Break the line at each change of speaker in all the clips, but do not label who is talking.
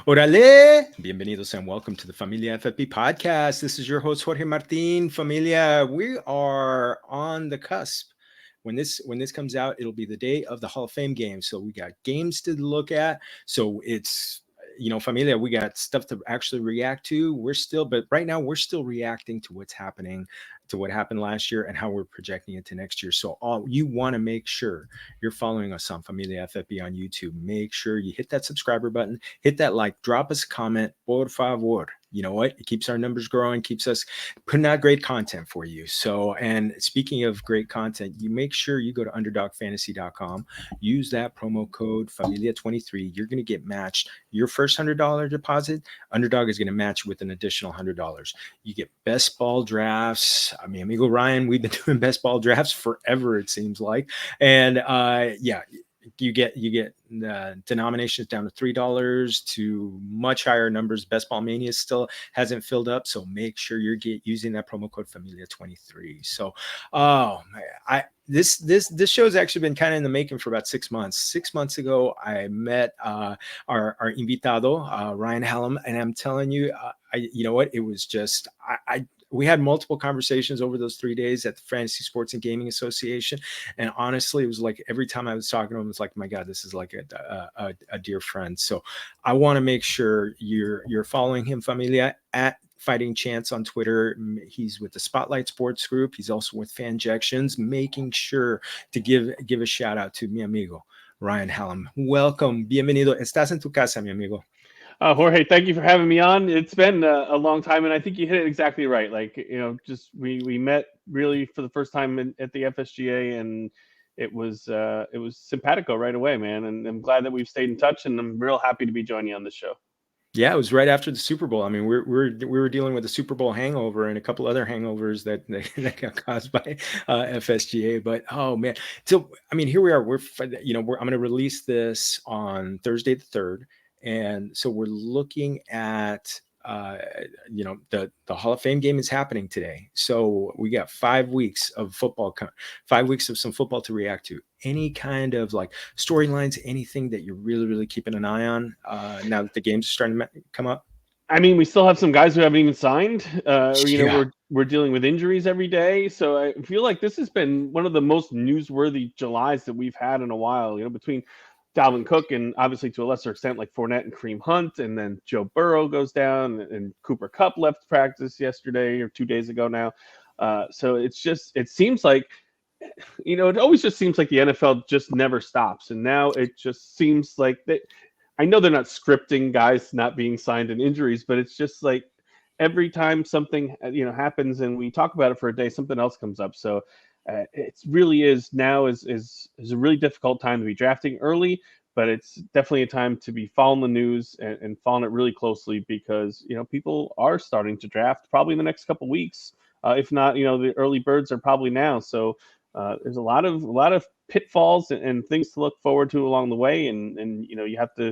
Orale! Bienvenidos and welcome to the Familia FFB podcast. This is your host Jorge Martin. Familia, we are on the cusp. When this comes out, it'll be the day of the Hall of Fame games. So we got games to look at. So it's Familia, we got stuff to actually react to. But right now we're still reacting to what's happening, to what happened last year and how we're projecting it to next year. So all you want to make sure you're following us on Familia FFB on YouTube. Make sure you hit that subscriber button, hit that like, drop us a comment, por favor. You know what? It keeps our numbers growing, keeps us putting out great content for you. So, and speaking of great content, you make sure you go to underdogfantasy.com, use that promo code Familia23. You're going to get matched your first $100 deposit. Underdog is going to match with an additional $100. You get best ball drafts. I mean, amigo Ryan, we've been doing best ball drafts forever, it seems like. And you get denominations down to $3 to much higher numbers. Best Ball Mania still hasn't filled up, so make sure you're using that promo code Familia23. So, this show has actually been kind of in the making for about 6 months. 6 months ago, I met our invitado, Ryan Hallam, and I'm telling you, you know what? It was just we had multiple conversations over those 3 days at the Fantasy Sports and Gaming Association. And honestly, it was like every time I was talking to him, it's like, my God, this is like a dear friend. So I want to make sure you're following him, Familia, at Fighting Chance on Twitter. He's with the Spotlight Sports Group. He's also with FanJections, making sure to give a shout out to mi amigo, Ryan Hallam. Welcome. Bienvenido. Estás en tu casa, mi amigo.
Jorge, thank you for having me on. It's been a long time, and I think you hit it exactly right. Like, just we met really for the first time at the FSGA, and it was simpatico right away, man. And I'm glad that we've stayed in touch, and I'm real happy to be joining you on this show.
Yeah, it was right after the Super Bowl. I mean, we were dealing with the Super Bowl hangover and a couple other hangovers that got caused by FSGA. But oh man, so I mean, here we are. I'm going to release this on Thursday the 3rd. And so we're looking at, the Hall of Fame game is happening today. So we got 5 weeks of football, 5 weeks of some football to react to. Any kind of like storylines, anything that you're really, really keeping an eye on now that the games are starting to come up?
I mean, we still have some guys who haven't even signed.
Yeah.
We're dealing with injuries every day, so I feel like this has been one of the most newsworthy Julys that we've had in a while. Between Dalvin Cook and obviously to a lesser extent like Fournette and Kareem Hunt, and then Joe Burrow goes down, and Cooper Kupp left practice yesterday or 2 days ago now. So it seems like, it always just seems like the NFL just never stops, and now it just seems like I know they're not scripting guys not being signed and injuries, but it's just like every time something happens and we talk about it for a day, something else comes up. So it really is now is a really difficult time to be drafting early, but it's definitely a time to be following the news and following it really closely, because people are starting to draft probably in the next couple of weeks. If not, the early birds are probably now. So there's a lot of pitfalls and things to look forward to along the way, and you have to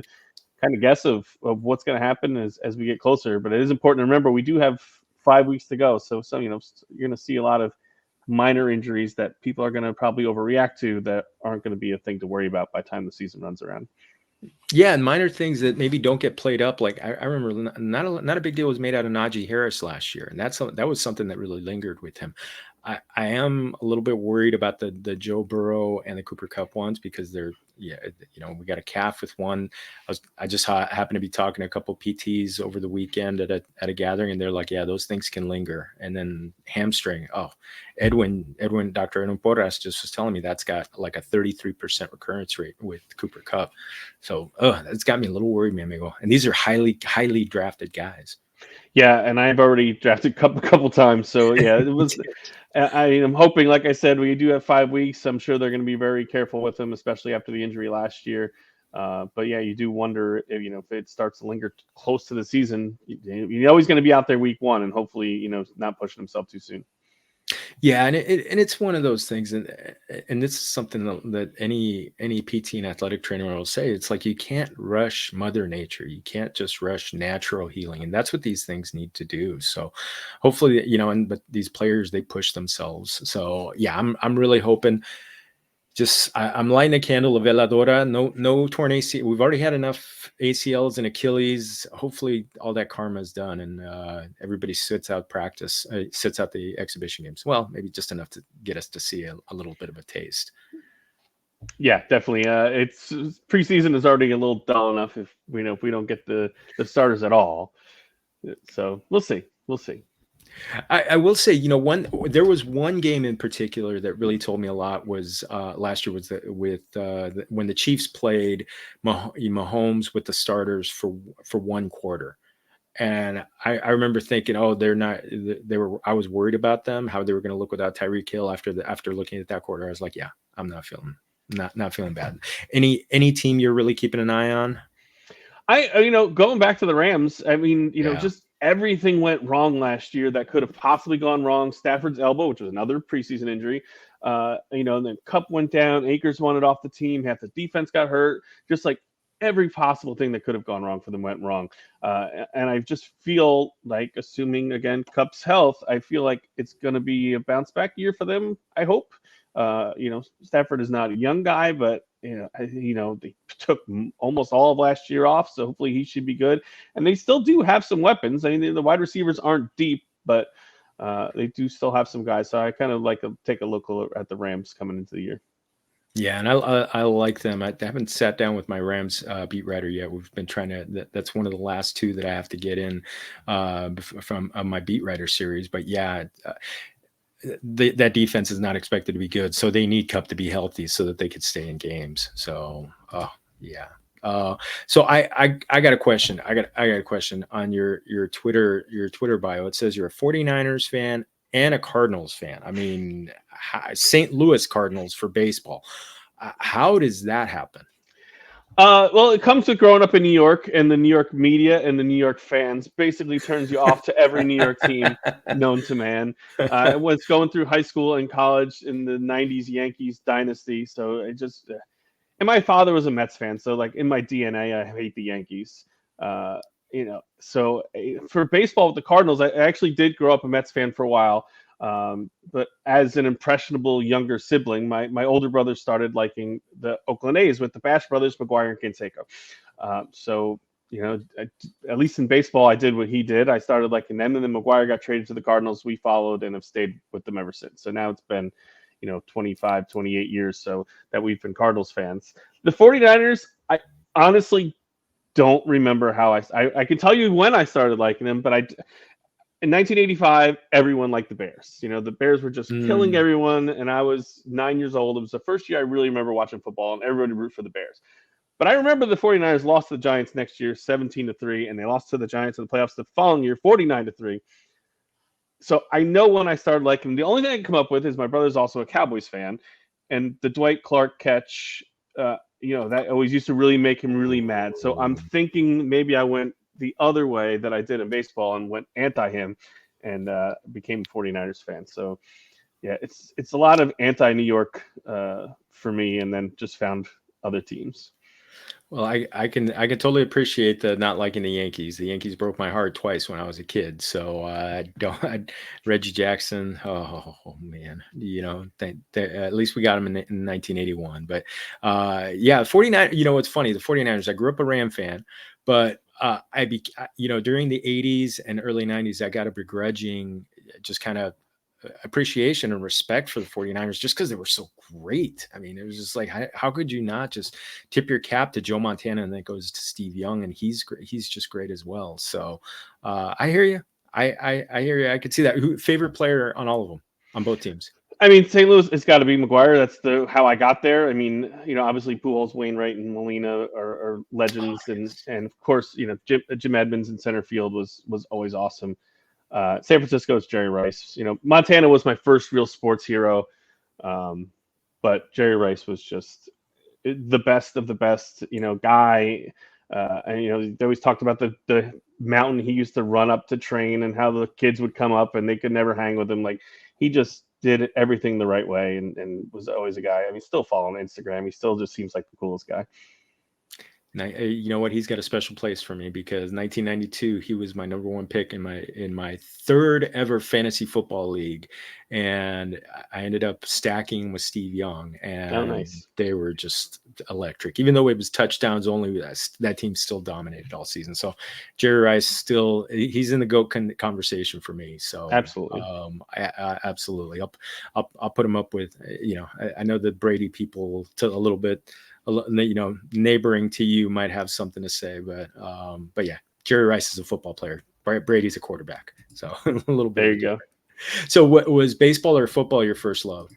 kind of guess of what's going to happen as we get closer. But it is important to remember we do have 5 weeks to go, so you're going to see a lot of minor injuries that people are going to probably overreact to that aren't going to be a thing to worry about by the time the season runs around.
Yeah, and minor things that maybe don't get played up. Like I remember, not a big deal was made out of Najee Harris last year, and that was something that really lingered with him. I am a little bit worried about the Joe Burrow and the Cooper Kupp ones, because we got a calf with one. I just happened to be talking to a couple PTs over the weekend at a gathering, and they're like, yeah, those things can linger. And then hamstring. Oh, Dr. Edwin Porras just was telling me that's got like a 33% recurrence rate with Cooper Kupp. So that's got me a little worried, mi amigo. And these are highly, highly drafted guys.
Yeah, and I've already drafted a couple times. So yeah, it was. I'm hoping, like I said, we do have 5 weeks. I'm sure they're going to be very careful with him, especially after the injury last year. But yeah, you do wonder if it starts to linger close to the season. You're always going to be out there week 1, and hopefully not pushing himself too soon.
Yeah, and it's one of those things, and this is something that any PT and athletic trainer will say. It's like you can't rush Mother Nature. You can't just rush natural healing, and that's what these things need to do. So, hopefully, but these players, they push themselves. So yeah, I'm really hoping. I'm lighting a candle, a veladora. No torn ACL. We've already had enough ACLs and Achilles. Hopefully, all that karma is done, and everybody sits out sits out the exhibition games. Well, maybe just enough to get us to see a little bit of a taste.
Yeah, definitely. It's preseason is already a little dull enough if we don't get the starters at all. So we'll see. We'll see.
I will say, there was one game in particular that really told me a lot was last year was when the Chiefs played Mahomes with the starters for one quarter. And I remember thinking, oh, I was worried about them, how they were going to look without Tyreek Hill after looking at that quarter. I was like, yeah, I'm not feeling bad. Any team you're really keeping an eye on?
Going back to the Rams, I mean,
Yeah.
just everything went wrong last year that could have possibly gone wrong. Stafford's elbow, which was another preseason injury. And then Cup went down, Akers wanted off the team, half the defense got hurt. Just like every possible thing that could have gone wrong for them went wrong. And I just feel like, assuming again Cup's health, I feel like it's going to be a bounce back year for them. I hope. Stafford is not a young guy, but they took almost all of last year off, so hopefully he should be good. And they still do have some weapons. I mean, the wide receivers aren't deep, but they do still have some guys. So I kind of like to take a look at the Rams coming into the year.
Yeah, and I like them. I haven't sat down with my Rams beat writer yet. We've been trying to. That's one of the last two that I have to get in from my beat writer series. But yeah, that defense is not expected to be good, so they need Cup to be healthy so that they could stay in games. So, yeah. So I got a question. I got a question on your Twitter bio. It says you're a 49ers fan and a Cardinals fan. I mean, St. Louis Cardinals for baseball. How does that happen?
Well, it comes with growing up in New York, and the New York media and the New York fans basically turns you off to every New York team known to man. I was going through high school and college in the '90s Yankees dynasty, so and my father was a Mets fan, so like in my DNA, I hate the Yankees. So for baseball with the Cardinals, I actually did grow up a Mets fan for a while. But as an impressionable younger sibling, my older brother started liking the Oakland A's with the Bash brothers, McGuire and Canseco. So, at least in baseball, I did what he did. I started liking them, and then McGuire got traded to the Cardinals. We followed and have stayed with them ever since. So now it's been, 25, 28 years so that we've been Cardinals fans. The 49ers, I honestly don't remember how I can tell you when I started liking them, but in 1985, everyone liked the Bears. The Bears were just killing everyone, and I was 9 years old. It was the first year I really remember watching football, and everybody root for the Bears. But I remember the 49ers lost to the Giants next year, 17-3, and they lost to the Giants in the playoffs the following year, 49-3. So I know when I started liking them. The only thing I can come up with is my brother's also a Cowboys fan, and the Dwight Clark catch, that always used to really make him really mad. So I'm thinking maybe I went the other way that I did in baseball and went anti him and became a 49ers fan. So yeah, it's a lot of anti New York for me, and then just found other teams.
Well, I can totally appreciate the not liking the Yankees. The Yankees broke my heart twice when I was a kid. So Reggie Jackson. Oh man, at least we got him in 1981. But yeah, 49. It's funny. The 49ers. I grew up a Ram fan, but during the 80s and early 90s, I got a begrudging, just kind of appreciation and respect for the 49ers just because they were so great. I mean, it was just like, how could you not just tip your cap to Joe Montana, and then it goes to Steve Young, and he's just great as well. So I hear you. I hear you. I could see that. Favorite player on all of them, on both teams?
I mean, St. Louis, it's got to be McGuire. That's how I got there. I mean, obviously Pujols, Wainwright, and Molina are legends, and of course, Jim Edmonds in center field was always awesome. San Francisco's Jerry Rice. Montana was my first real sports hero, but Jerry Rice was just the best of the best. Guy. And they always talked about the mountain he used to run up to train, and how the kids would come up and they could never hang with him. Like, he just did everything the right way, and was always a guy. I mean, still follow on Instagram. He still just seems like the coolest guy.
You know what? He's got a special place for me because 1992, he was my number one pick in my third ever fantasy football league, and I ended up stacking with Steve Young,
Oh,
and
nice.
they were just electric. Even though it was touchdowns only, that team still dominated all season. So Jerry Rice still he's in the GOAT conversation for me. So
Absolutely.
absolutely, I'll put him up with I know the Brady people to a little bit neighboring to you might have something to say, but yeah, Jerry Rice is a football player. Brady's a quarterback, so a little bit
There
of a
you go.
difference. So, what was baseball or football your first love?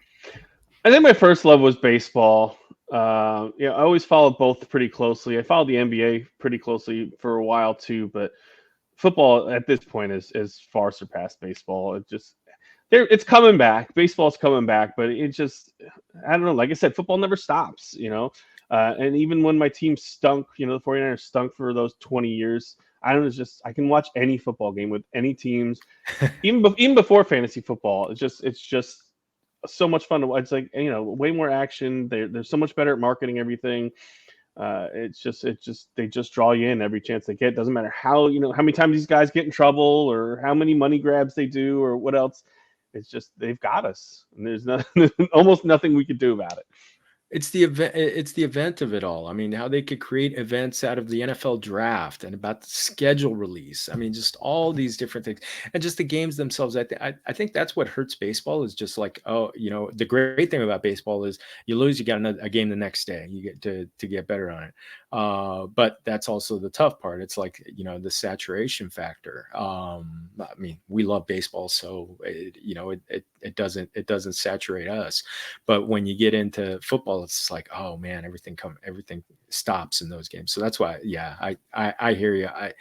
I think my first love was baseball. I always followed both pretty closely. I followed the NBA pretty closely for a while too, but football at this point is far surpassed baseball. It's coming back. Baseball's coming back, but it just I don't know. Like I said, football never stops. And even when my team stunk, the 49ers stunk for those 20 years. I don't know. It's just I can watch any football game with any teams, even before fantasy football. It's just so much fun to watch. It's like way more action. They're so much better at marketing everything. It's just they just draw you in every chance they get. Doesn't matter how many times these guys get in trouble or how many money grabs they do or what else. It's just they've got us, and there's almost nothing we could do about it.
It's the event. It's the event of it all. I mean, how they could create events out of the NFL draft and about the schedule release. I mean, just all these different things, and just the games themselves. I think that's what hurts baseball is just like, oh, the great thing about baseball is you lose, you got a game the next day. You get to get better on it. But that's also the tough part. It's like the saturation factor. I mean, we love baseball, so it doesn't saturate us. But when you get into football, it's like, oh man, everything stops in those games. So that's why, yeah, I hear you. I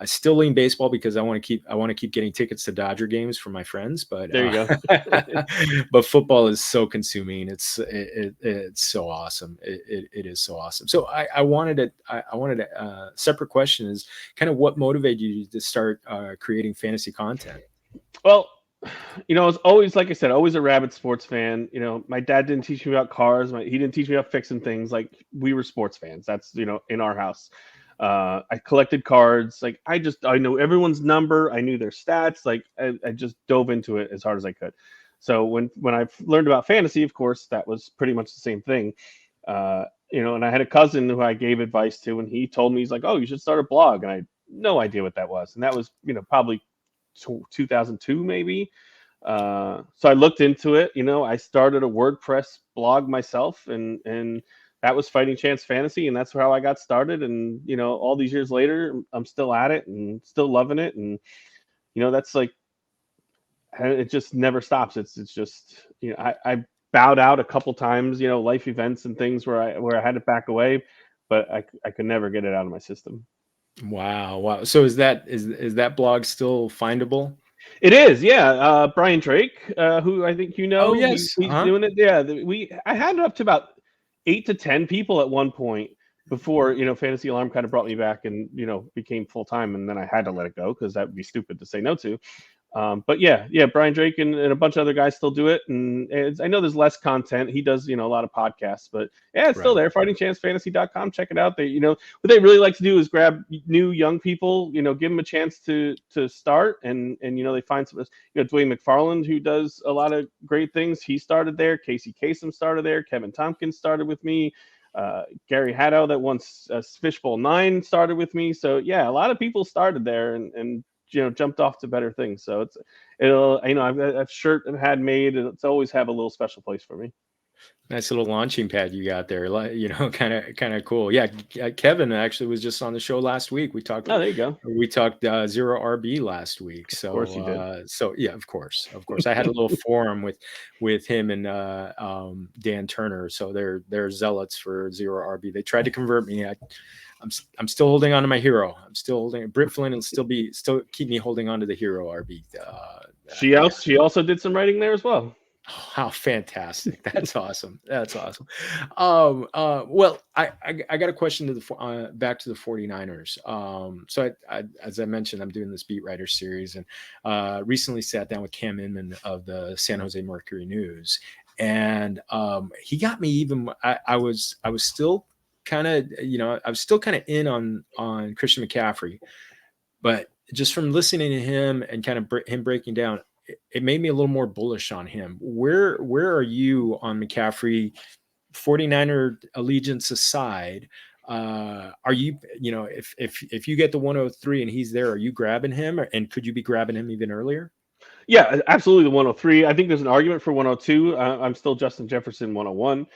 still lean baseball because I want to keep getting tickets to Dodger games for my friends, but
There you go.
but football is so consuming. It's so awesome. It is so awesome. So I wanted a separate question is kind of what motivated you to start creating fantasy content.
Well, it's always like I said, always a rabid sports fan. My dad didn't teach me about cars. He didn't teach me about fixing things. Like we were sports fans. That's in our house. I collected cards. Like I know everyone's number. I knew their stats. Like I just dove into it as hard as I could. So when I learned about fantasy, of course, that was pretty much the same thing. And I had a cousin who I gave advice to, and he told me he's like, "Oh, you should start a blog," and I had no idea what that was, and that was probably 2002 maybe. So I looked into it. I started a WordPress blog myself, and that was Fighting Chance Fantasy, and that's how I got started. And all these years later, I'm still at it and still loving it. And that's like it just never stops. It's just I bowed out a couple times, life events and things where I had to back away, but I could never get it out of my system.
Wow, wow. So is that blog still findable?
It is, yeah. Brian Drake, who I think
Oh
he's
yes.
he's
Uh-huh.
doing it. Yeah, I had it up to about 8 to 10 people at one point before Fantasy Alarm kind of brought me back and became full time, and then I had to let it go because that would be stupid to say no to. But yeah, Brian Drake and a bunch of other guys still do it, and I know there's less content. He does a lot of podcasts, but yeah, it's still
Right.
there. FightingChanceFantasy.com. Check it out. What they really like to do is grab new young people, give them a chance to start, and they find some. Dwayne McFarland, who does a lot of great things. He started there. Casey Kasem started there. Kevin Tompkins started with me. Gary Haddow, that once Fishbowl 9 started with me. So yeah, a lot of people started there and jumped off to better things. So it'll I've shirt I've had made, and it's always have a little special place for me.
Nice little launching pad you got there. Kind of cool. Yeah, Kevin actually was just on the show last week. We talked
Oh, there you go.
we talked zero RB last week.
Of course
So
you did.
yeah, of course, of course. I had a little forum with him and Dan Turner. So they're zealots for zero RB. They tried to convert me. I'm still holding on to my hero. I'm still holding Britt Flynn will still keep me holding on to the hero RB. Yeah.
She also did some writing there as well.
Oh, how fantastic. That's awesome. That's awesome. Well, I got a question to back to the 49ers. So as I mentioned, I'm doing this beat writer series and recently sat down with Cam Inman of the San Jose Mercury News. And he got me even, I was still kind of, I was still kind of in on Christian McCaffrey, but just from listening to him and kind of him breaking down, it made me a little more bullish on him. Where are you on McCaffrey, 49er allegiance aside? Are you, if you get the 103 and he's there, are you grabbing him, and could you be grabbing him even earlier?
Yeah, absolutely. The 103. I think there's an argument for 102. I'm still Justin Jefferson 101.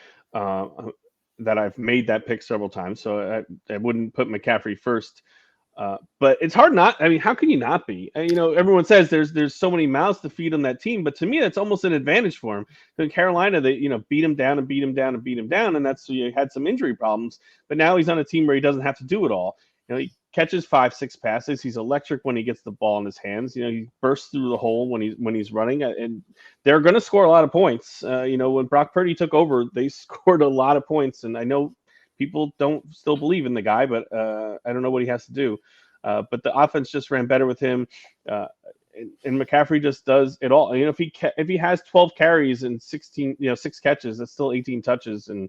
That I've made that pick several times, so I wouldn't put McCaffrey first. But it's hard not. I mean, how can you not be? Everyone says there's so many mouths to feed on that team, but to me, that's almost an advantage for him. In Carolina, they beat him down and beat him down and beat him down, and that's he had some injury problems. But now he's on a team where he doesn't have to do it all. He catches 5-6 passes. He's electric when he gets the ball in his hands. He bursts through the hole when he's running, and they're going to score a lot of points. When Brock Purdy took over, they scored a lot of points, and I know people don't still believe in the guy, but I don't know what he has to do. But the offense just ran better with him, and McCaffrey just does it all. If he has 12 carries and 16, 6 catches, that's still 18 touches, and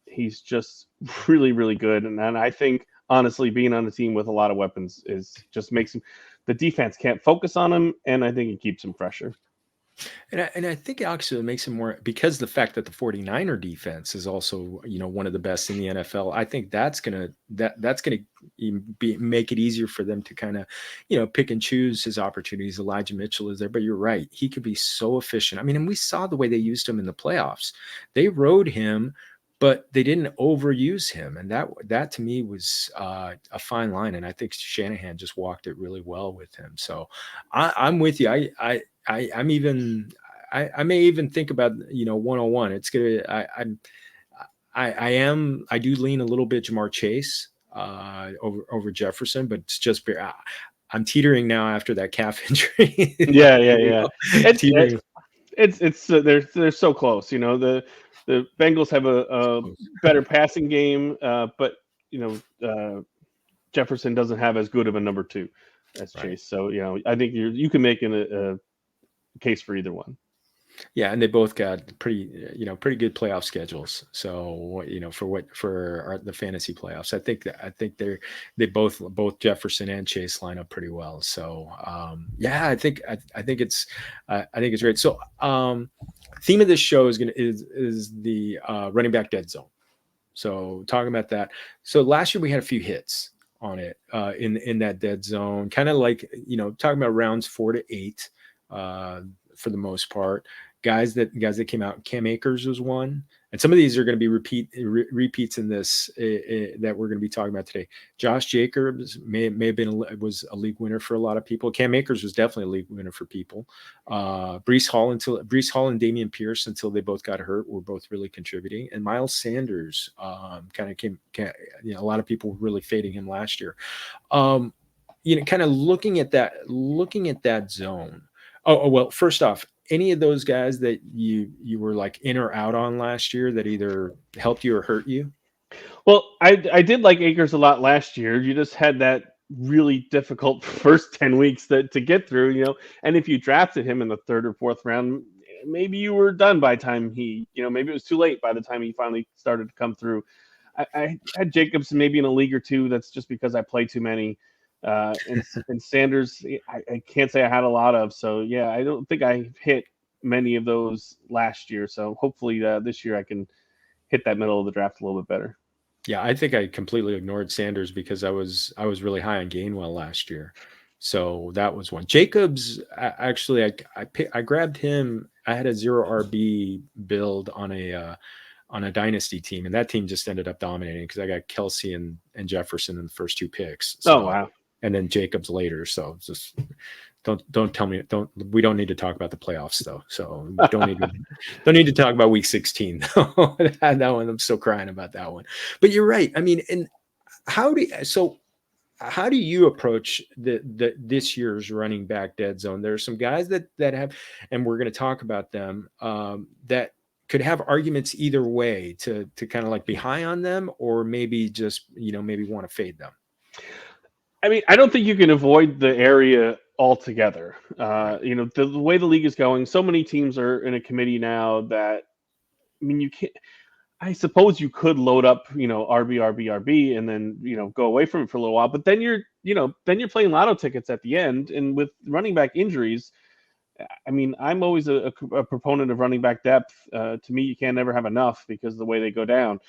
he's just really, really good. And I think honestly, being on a team with a lot of weapons just makes him. The defense can't focus on him, and I think it keeps him fresher.
And I think actually it makes him more, because the fact that the 49er defense is also, one of the best in the NFL. I think that's gonna make it easier for them to kind of, pick and choose his opportunities. Elijah Mitchell is there, but you're right, he could be so efficient. I mean, and we saw the way they used him in the playoffs. They rode him, but they didn't overuse him, and that to me was a fine line. And I think Shanahan just walked it really well with him. So I'm with you. I may even think about 101. It's gonna. I do lean a little bit Jamar Chase over Jefferson, but it's just I'm teetering now after that calf injury.
Yeah. It's they're so close. The Bengals have a better passing game, but Jefferson doesn't have as good of a number 2 as Chase. Right. So I think you can make a case for either one.
Yeah, and they both got pretty good playoff schedules. So for the fantasy playoffs, I think they both Jefferson and Chase line up pretty well. So I think it's great. So theme of this show is the running back dead zone. So talking about that. So last year we had a few hits on it in that dead zone, kind of like talking about rounds 4 to 8 for the most part. Guys that came out. Cam Akers was one, and some of these are going to be repeats in this that we're going to be talking about today. Josh Jacobs may have was a league winner for a lot of people. Cam Akers was definitely a league winner for people. Breece Hall and Dameon Pierce, until they both got hurt, were both really contributing. And Miles Sanders kind of came. A lot of people were really fading him last year. Kind of looking at that zone. Oh well, first off, any of those guys that you were like in or out on last year that either helped you or hurt you?
Well, I did like Akers a lot last year. You just had that really difficult first 10 weeks to get through, and if you drafted him in the 3rd or 4th round, maybe you were done by the time maybe it was too late by the time he finally started to come through. I had Jacobs maybe in a league or two. That's just because I play too many. And Sanders, I can't say I had a lot of. So yeah, I don't think I hit many of those last year. So hopefully this year I can hit that middle of the draft a little bit better.
Yeah, I think I completely ignored Sanders because I was really high on Gainwell last year. So that was one. Jacobs, actually, I grabbed him. I had a 0 RB build on a dynasty team, and that team just ended up dominating because I got Kelsey and Jefferson in the first 2 picks. So,
oh wow!
And then Jacobs later. So just don't tell me. We don't need to talk about the playoffs though. So don't need to talk about week 16. That one, I'm still crying about that one. But you're right. I mean, and how do you approach this year's running back dead zone? There are some guys that have, and we're going to talk about them, that could have arguments either way to kind of like be high on them, or maybe just maybe want to fade them.
I mean, I don't think you can avoid the area altogether. The way the league is going, so many teams are in a committee now that, I mean, you can't. I suppose you could load up, RB, RB, RB, and then go away from it for a little while. But then you're playing lotto tickets at the end, and with running back injuries, I mean, I'm always a proponent of running back depth. To me, you can never have enough because of the way they go down.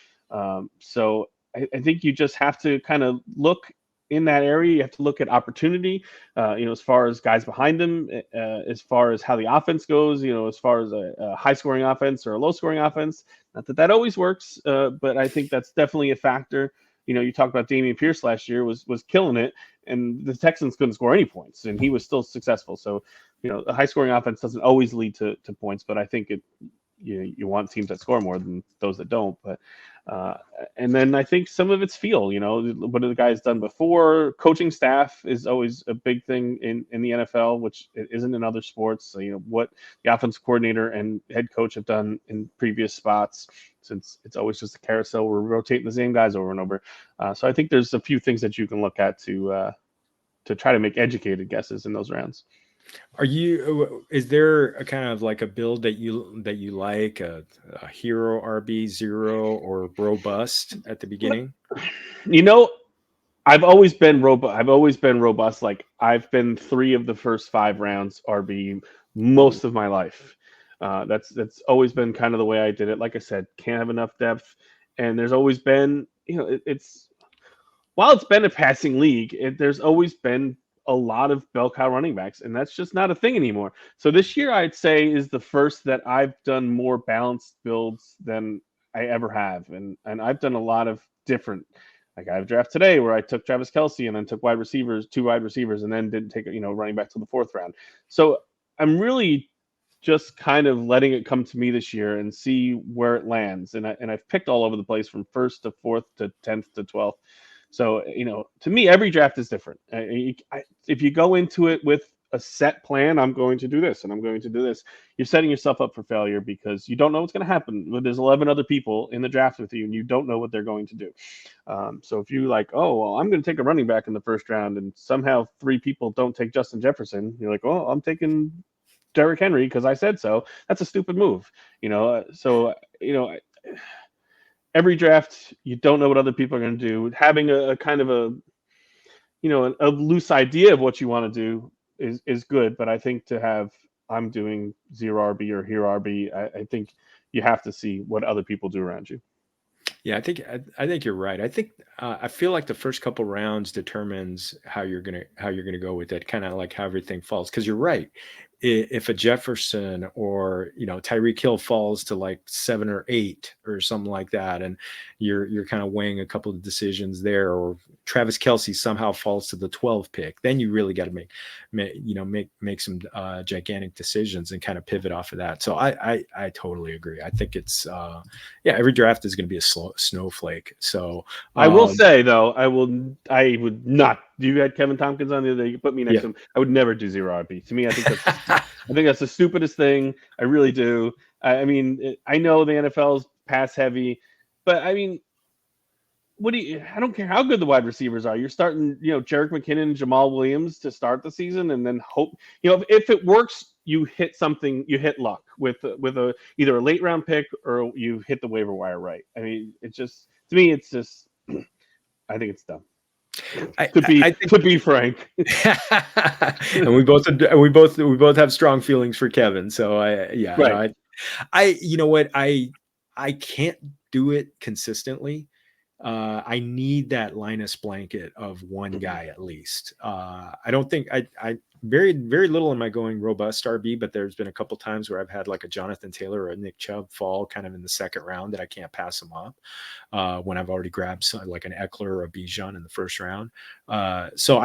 So I think you just have to kind of look in that area. You have to look at opportunity, as far as guys behind them, as far as how the offense goes, as far as a high scoring offense or a low scoring offense. Not that that always works, but I think that's definitely a factor. You talked about Dameon Pierce last year was killing it, and the Texans couldn't score any points, and he was still successful. So, a high scoring offense doesn't always lead to points, but I think you want teams that score more than those that don't. But and then I think some of it's feel. What have the guys done before? Coaching staff is always a big thing in the NFL, which it isn't in other sports. So what the offensive coordinator and head coach have done in previous spots, since it's always just a carousel. We're rotating the same guys over and over. So I think there's a few things that you can look at to try to make educated guesses in those rounds.
Is there a kind of like a build that you like, a hero RB, zero, or robust at the beginning?
I've always been robust. Like, I've been 3 of the first 5 rounds RB most of my life. That's always been kind of the way I did it. Like I said, can't have enough depth, and there's always been, it's while it's been a passing league, there's always been a lot of bell cow running backs, and that's just not a thing anymore. So this year, I'd say, is the first that I've done more balanced builds than I ever have, and I've done a lot of different. Like, I have a draft today where I took Travis Kelce and then took 2 wide receivers, and then didn't take running back till the 4th round. So I'm really just kind of letting it come to me this year and see where it lands. And I've picked all over the place, from 1st to 4th to 10th to 12th. So, to me, every draft is different. If you go into it with a set plan, I'm going to do this and I'm going to do this, you're setting yourself up for failure, because you don't know what's going to happen. There's 11 other people in the draft with you, and you don't know what they're going to do. So if you like, oh, well, I'm going to take a running back in the 1st round, and somehow 3 people don't take Justin Jefferson, you're like, oh, I'm taking Derrick Henry because I said so. That's a stupid move. Every draft, you don't know what other people are going to do. Having a kind of a loose idea of what you want to do is good. But I think I'm doing zero RB or hero RB, I think you have to see what other people do around you.
Yeah, I think you're right. I feel like the first couple rounds determines how you're gonna go with it, kind of like how everything falls. Because you're right, if a Jefferson or Tyreek Hill falls to like 7 or 8 or something like that, and you're kind of weighing a couple of decisions there, or Travis Kelce somehow falls to the 12th pick, then you really got to make some gigantic decisions and kind of pivot off of that. So I totally agree. I think it's every draft is going to be a snowflake. So
I will say, though, I would not. You had Kevin Tompkins on the other day. You put me next to him. I would never do zero RB. To me, I think that's the stupidest thing. I really do. I mean, I know the NFL's pass heavy, but I mean, I don't care how good the wide receivers are. You're starting, Jerick McKinnon and Jamal Williams to start the season, and then hope, if it works, you hit something, you hit luck with either a late round pick, or you hit the waiver wire right. I mean, to me, it's just, I think it's dumb. To be frank.
And we both have strong feelings for Kevin. So
right.
you know what, I can't do it consistently. I need that Linus blanket of one guy at least. I don't think I very, very little am I going robust RB, but there's been a couple times where I've had like a Jonathan Taylor or a Nick Chubb fall kind of in the 2nd round that I can't pass them up when I've already grabbed like an Eckler or a Bijan in the 1st round. So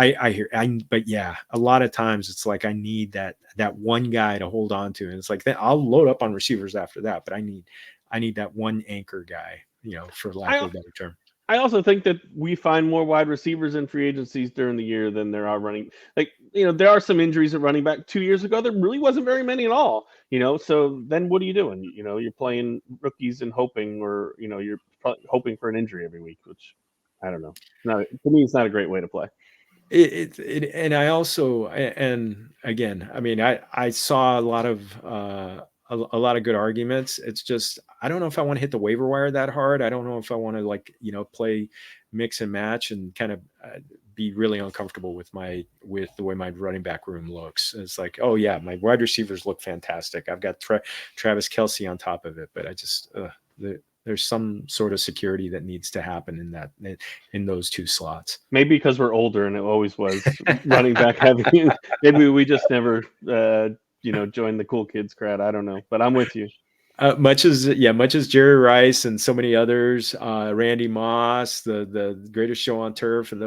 but yeah, a lot of times it's like I need that one guy to hold on to, and it's like I'll load up on receivers after that, but I need that one anchor guy, for lack of a better term.
I also think that we find more wide receivers in free agencies during the year than there are running. Like, there are some injuries at running back. 2 years ago, there really wasn't very many at all. So then what are you doing? You're playing rookies and hoping, or you're hoping for an injury every week, which I don't know. To me, it's not a great way to play.
And I also, and again, I mean, I saw a lot of a lot of good arguments. It's just I don't know if I want to hit the waiver wire that hard. I don't know if I want to like play mix and match and kind of be really uncomfortable with the way my running back room looks. It's like, oh yeah, my wide receivers look fantastic. I've got Travis Kelce on top of it, but I just there's some sort of security that needs to happen in those two slots.
Maybe because we're older and it always was running back heavy. Maybe we just never, joined the cool kids crowd. I don't know, but I'm with you.
Much as Jerry Rice and so many others, Randy Moss, the greatest show on turf, and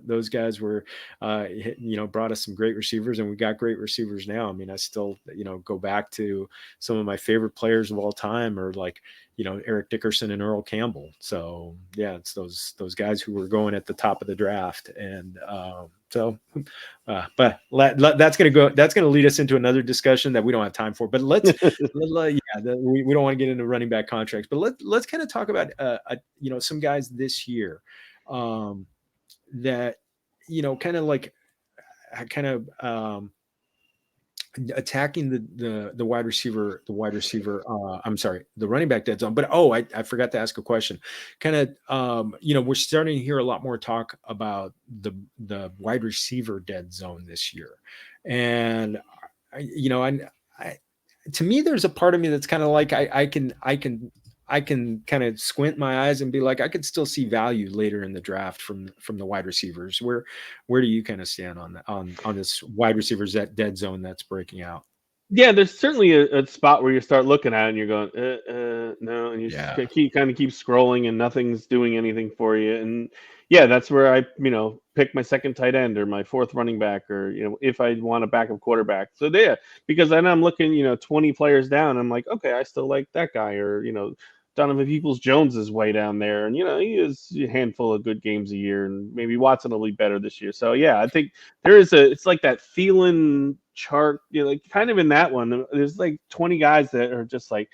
those guys were, brought us some great receivers, and we got great receivers now. I mean, I still, go back to some of my favorite players of all time, or like, Eric Dickerson and Earl Campbell. So yeah, it's those guys who were going at the top of the draft, and but that's going to lead us into another discussion that we don't have time for. But we don't want to get into running back contracts, but let's kind of talk about some guys this year that attacking the wide receiver, I'm sorry, the running back dead zone. But I forgot to ask a question. Kind of we're starting to hear a lot more talk about the wide receiver dead zone this year. And to me, there's a part of me that's kind of like I can kind of squint my eyes and be like, I could still see value later in the draft from the wide receivers. Where do you kind of stand on that, on this wide receivers that dead zone that's breaking out?
Yeah, there's certainly a spot where you start looking at it and you're going, no, and you just keep scrolling and nothing's doing anything for you. And yeah, that's where I, pick my second tight end or my fourth running back, or, if I want a backup quarterback. So yeah, because then I'm looking, 20 players down. I'm like, okay, I still like that guy, or, Donovan Peoples-Jones is way down there, and he is a handful of good games a year, and maybe Watson will be better this year. So yeah, I think it's like that feeling chart, like kind of in that one. There's like 20 guys that are just like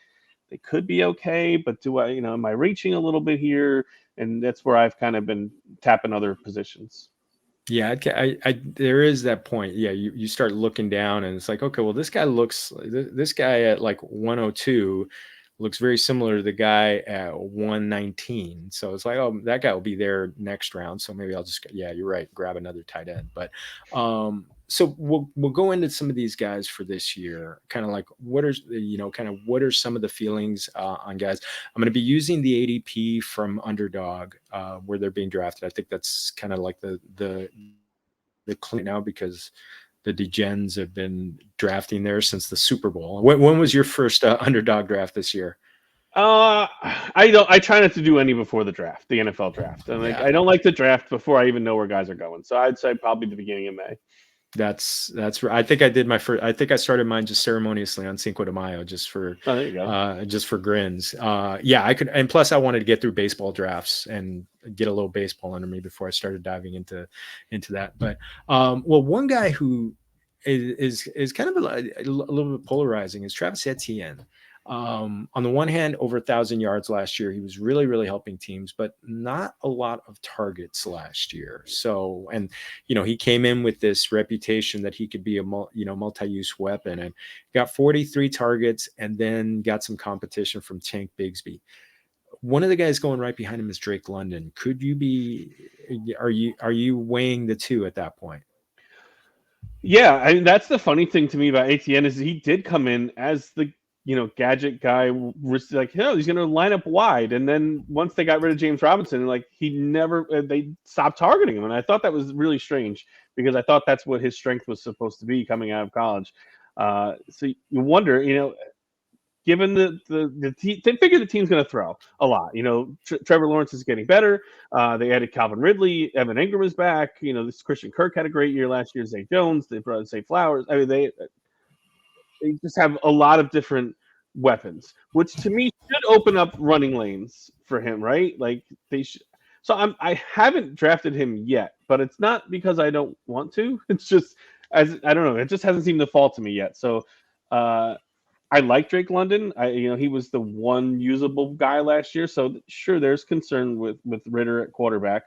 they could be okay, but do I, am I reaching a little bit here? And that's where I've kind of been tapping other positions.
Yeah, there is that point. Yeah, you start looking down, and it's like, okay, well, this guy at like 102 looks very similar to the guy at 119. So it's like, oh, that guy will be there next round. So maybe I'll just, yeah, you're right, grab another tight end. But so we'll go into some of these guys for this year. Kind of like what are some of the feelings on guys? I'm going to be using the ADP from Underdog where they're being drafted. I think that's kind of like the client now, because the Degens have been drafting there since the Super Bowl. When was your first Underdog draft this year?
I try not to do any before the draft, the NFL draft. And I don't like the draft before I even know where guys are going. So I'd say probably the beginning of May.
That's I think I did my first. I think I started mine just ceremoniously on Cinco de Mayo, just for just for grins. Yeah, I could, and plus I wanted to get through baseball drafts and get a little baseball under me before I started diving into that. But well, one guy who is kind of a little bit polarizing is Travis Etienne. On the one hand, over 1,000 yards last year. He was really, really helping teams, but not a lot of targets last year. So, and, he came in with this reputation that he could be a, multi-use weapon, and got 43 targets and then got some competition from Tank Bigsby. One of the guys going right behind him is Drake London. Are you weighing the two at that point?
Yeah, I mean, that's the funny thing to me about Etienne is he did come in as the gadget guy, like, he's going to line up wide. And then once they got rid of James Robinson, like they stopped targeting him. And I thought that was really strange, because I thought that's what his strength was supposed to be coming out of college. So you wonder, given the team, they figure the team's going to throw a lot. Trevor Lawrence is getting better. They added Calvin Ridley. Evan Ingram is back. This Christian Kirk had a great year last year. Zay Jones. They brought Zay Flowers. I mean, they just have a lot of different weapons, which to me should open up running lanes for him, right? Like they should. So I haven't drafted him yet, but it's not because I don't want to. It's just, I don't know. It just hasn't seemed to fall to me yet. So I like Drake London. He was the one usable guy last year. So sure, there's concern with Ritter at quarterback.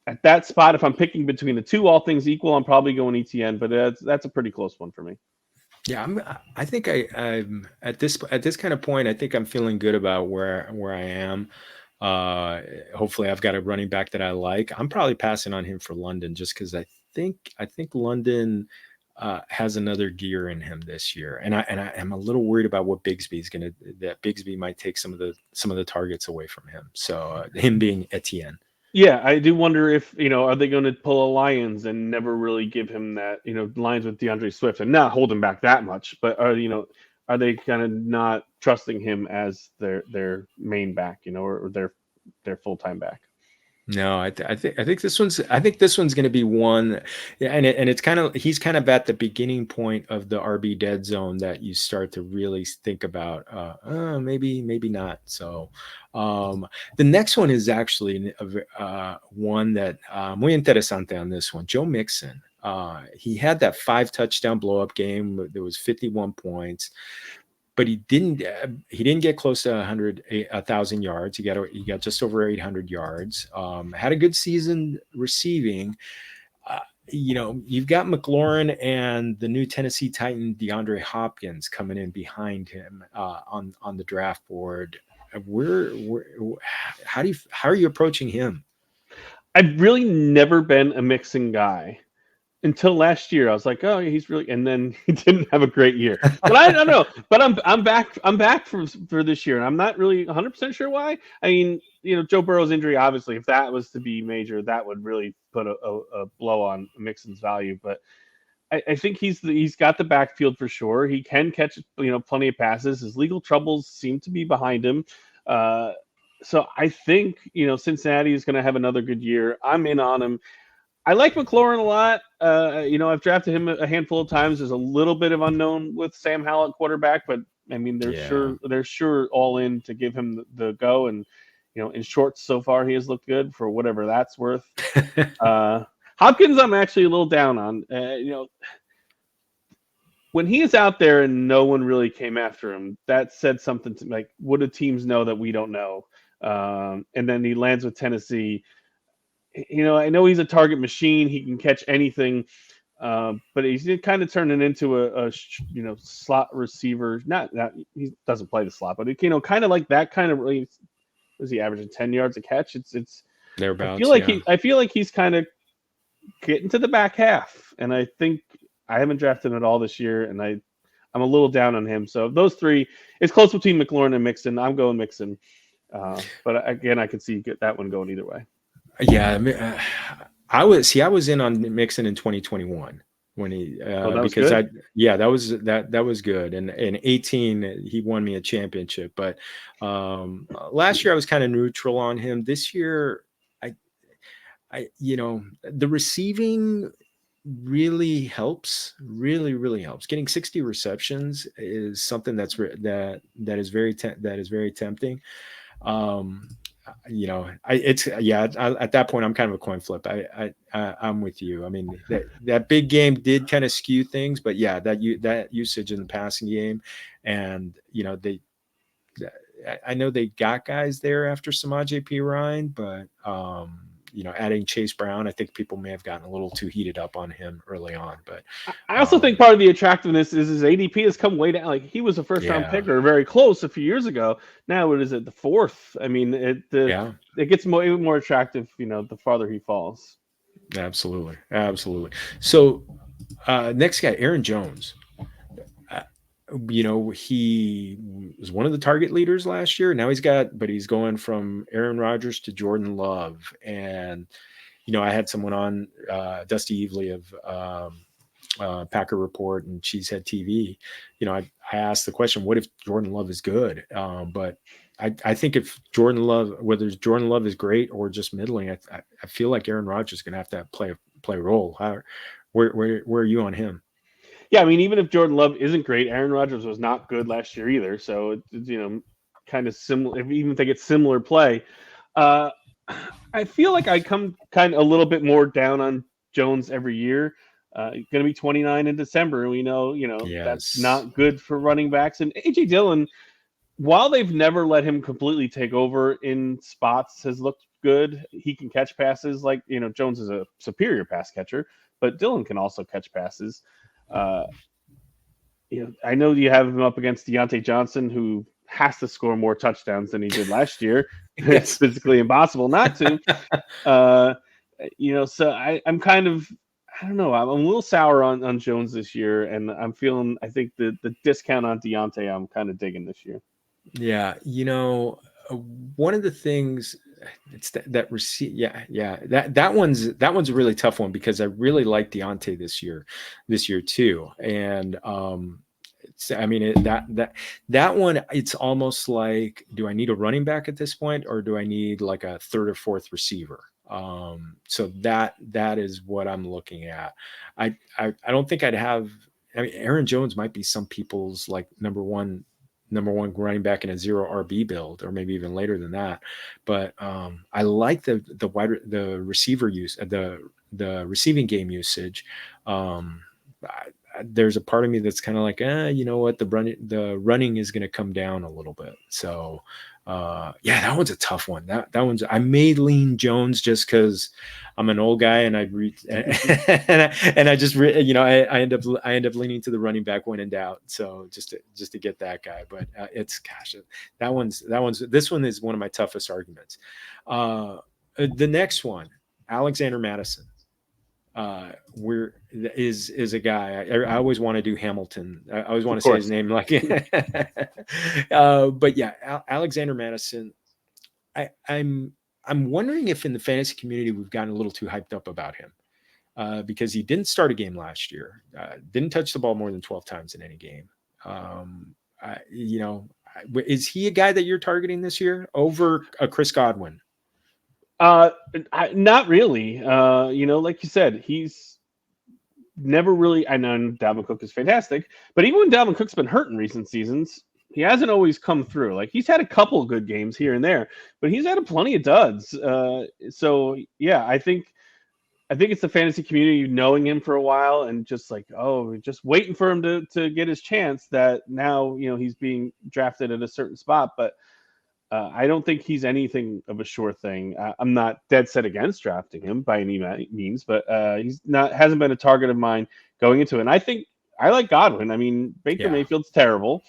At that spot, if I'm picking between the two, all things equal, I'm probably going ETN, but that's a pretty close one for me.
Yeah, I think I'm at this kind of point. I think I'm feeling good about where I am. Uh, Hopefully, I've got a running back that I like. I'm probably passing on him for London just because I think London has another gear in him this year, and I am a little worried about what Bigsby's gonna that Bigsby might take some of the targets away from him. So him being Etienne.
Yeah, I do wonder if, are they going to pull a Lions and never really give him that, Lions with DeAndre Swift and not hold him back that much, but are they kind of not trusting him as their main back, or their full-time back?
No, I think this one's going to be one, yeah, and it's kind of he's kind of at the beginning point of the RB dead zone that you start to really think about. Maybe not. So, the next one is actually one that muy interesante on this one. Joe Mixon. He had that 5 touchdown blow up game. There was 51 points, but he didn't get close to 1,000 yards. He got just over 800 yards. Had a good season receiving. You've got McLaurin and the new Tennessee Titan DeAndre Hopkins coming in behind him on the draft board. How are you approaching him?
I've really never been a Mixon guy. Until last year, I was like, oh, he's really, and then he didn't have a great year. But I don't know. But I'm back. I'm back for this year, and I'm not really 100% sure why. I mean, Joe Burrow's injury, obviously, if that was to be major, that would really put a blow on Mixon's value. But I think he's got the backfield for sure. He can catch plenty of passes. His legal troubles seem to be behind him. Uh, so I think Cincinnati is going to have another good year. I'm in on him. I like McLaurin a lot. I've drafted him a handful of times. There's a little bit of unknown with Sam Howell at quarterback, but I mean
Yeah.
they're sure all in to give him the go. And in shorts so far he has looked good for whatever that's worth. Hopkins, I'm actually a little down on. When he is out there and no one really came after him, that said something to like, what do teams know that we don't know? And then he lands with Tennessee. I know he's a target machine. He can catch anything, but he's kind of turning into a slot receiver. Not he doesn't play the slot, but kind of like that kind of. Really, was he averaging 10 yards a catch? It's.
Thereabouts. Yeah.
I feel like he's kind of getting to the back half, and I think I haven't drafted him at all this year, and I'm a little down on him. So those three, it's close between McLaurin and Mixon. I'm going Mixon, but again, I could see that one going either way.
Yeah, I was in on Mixon in 2021 when he
That was
because
good.
that was good, and in 18 he won me a championship. But last year I was kind of neutral on him. This year, the receiving really helps, really helps. Getting 60 receptions is something that is very tempting. Um, at that point I'm kind of a coin flip. I'm with you. I mean, that big game did kind of skew things, but yeah, that usage in the passing game, and I know they got guys there after Samaje Perine, but adding Chase Brown, I think people may have gotten a little too heated up on him early on. But
I also think part of the attractiveness is his ADP has come way down. Like he was a first round
yeah,
pick or very close a few years ago. Now what is it, the fourth? I mean,
yeah,
it gets even more attractive, the farther he falls.
absolutely. So next guy, Aaron Jones. He was one of the target leaders last year. Now he's going from Aaron Rodgers to Jordan Love. And, I had someone on, Dusty Evely of Packer Report and Cheesehead TV. I asked the question, what if Jordan Love is good? But I think if whether Jordan Love is great or just middling, I feel like Aaron Rodgers is going to have to play a role. Where are you on him?
Yeah, I mean, even if Jordan Love isn't great, Aaron Rodgers was not good last year either. So it's kind of similar. Even if they get similar play, uh, I feel like I come kind of a little bit more down on Jones every year. Going to be 29 in December, and we know that's
Yes.
not good for running backs. And AJ Dillon, while they've never let him completely take over in spots, has looked good. He can catch passes. Like Jones is a superior pass catcher, but Dillon can also catch passes. Uh, I know you have him up against Deontay Johnson, who has to score more touchdowns than he did last year. It's
Yes.
physically impossible not to. Uh, so I'm kind of, I don't know. I'm a little sour on Jones this year, and I think the discount on Deontay, I'm kind of digging this year.
Yeah, uh, one of the things it's that receive. Yeah, yeah. That one's a really tough one because I really like Deontay this year too, and I mean that one. It's almost like, do I need a running back at this point, or do I need like a third or fourth receiver? So that is what I'm looking at. I don't think I'd have. I mean, Aaron Jones might be some people's like number one running back in a zero RB build, or maybe even later than that. But I like the receiver use, the receiving game usage. Um, there's a part of me that's kind of like, you know what, the running is going to come down a little bit. So yeah, that one's a tough one. That one's, I may lean Jones just because I'm an old guy and I read and I just I end up leaning to the running back when in doubt. So just to get that guy, but it's gosh, this one is one of my toughest arguments. The next one, Alexander Madison. Where is a guy I always want to do Hamilton. I always want
Of
to say his
course.
name like but yeah, Alexander Madison. I'm wondering if in the fantasy community we've gotten a little too hyped up about him, because he didn't start a game last year, didn't touch the ball more than 12 times in any game. Is he a guy that you're targeting this year over a Chris Godwin?
Uh, Not really. Like you said, he's never really. I know Dalvin Cook is fantastic, but even when Dalvin Cook's been hurt in recent seasons, he hasn't always come through. Like he's had a couple good games here and there, but he's had plenty of duds. So yeah, I think it's the fantasy community knowing him for a while and just like, oh, just waiting for him to get his chance. That now he's being drafted at a certain spot, but I don't think he's anything of a sure thing. I'm not dead set against drafting him by any means, but he's not hasn't been a target of mine going into it. And I think I like Godwin. I mean, Baker
Yeah.
Mayfield's terrible.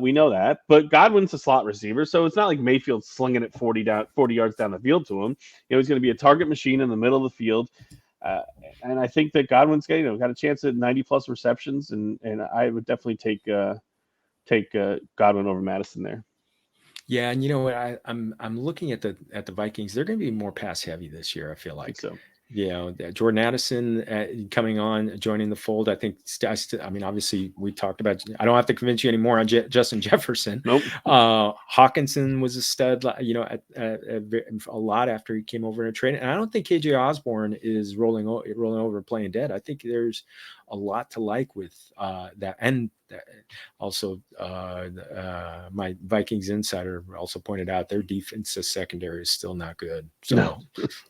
We know that, but Godwin's a slot receiver, so it's not like Mayfield's slinging it 40 yards down the field to him. He's going to be a target machine in the middle of the field. Uh, and I think that Godwin's got a chance at 90 plus receptions, and I would definitely take Godwin over Madison there.
Yeah, and you know what? I'm looking at the Vikings. They're going to be more pass heavy this year. I feel
I think
like,
so.
Jordan Addison coming on, joining the fold. I think. I mean, obviously, we talked about. I don't have to convince you anymore on Justin Jefferson.
Nope.
Hawkinson was a stud. A lot after he came over in a trade, and I don't think KJ Osborne is rolling over playing dead. I think there's a lot to like with that, and also my Vikings insider also pointed out their defensive secondary is still not good. So
No.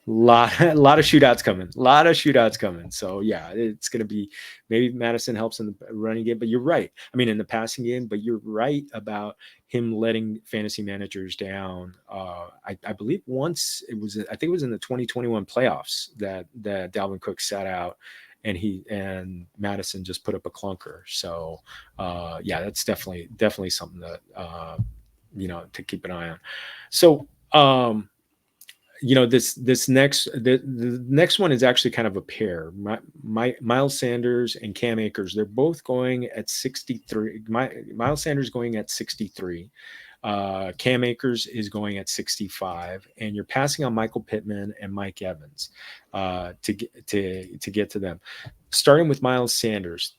lot of shootouts coming. So yeah, it's going to be, maybe Madison helps in the running game, but you're right. I mean, in the passing game, but you're right about him letting fantasy managers down. I believe once I think it was in the 2021 playoffs that Dalvin Cook sat out, and Madison just put up a clunker. So yeah, that's definitely something that to keep an eye on. So the next one is actually kind of a pair. Miles Sanders and Cam Akers. They're both going at 63. Miles Sanders going at 63. Cam Akers is going at 65, and you're passing on Michael Pittman and Mike Evans to get to them. Starting with Miles Sanders,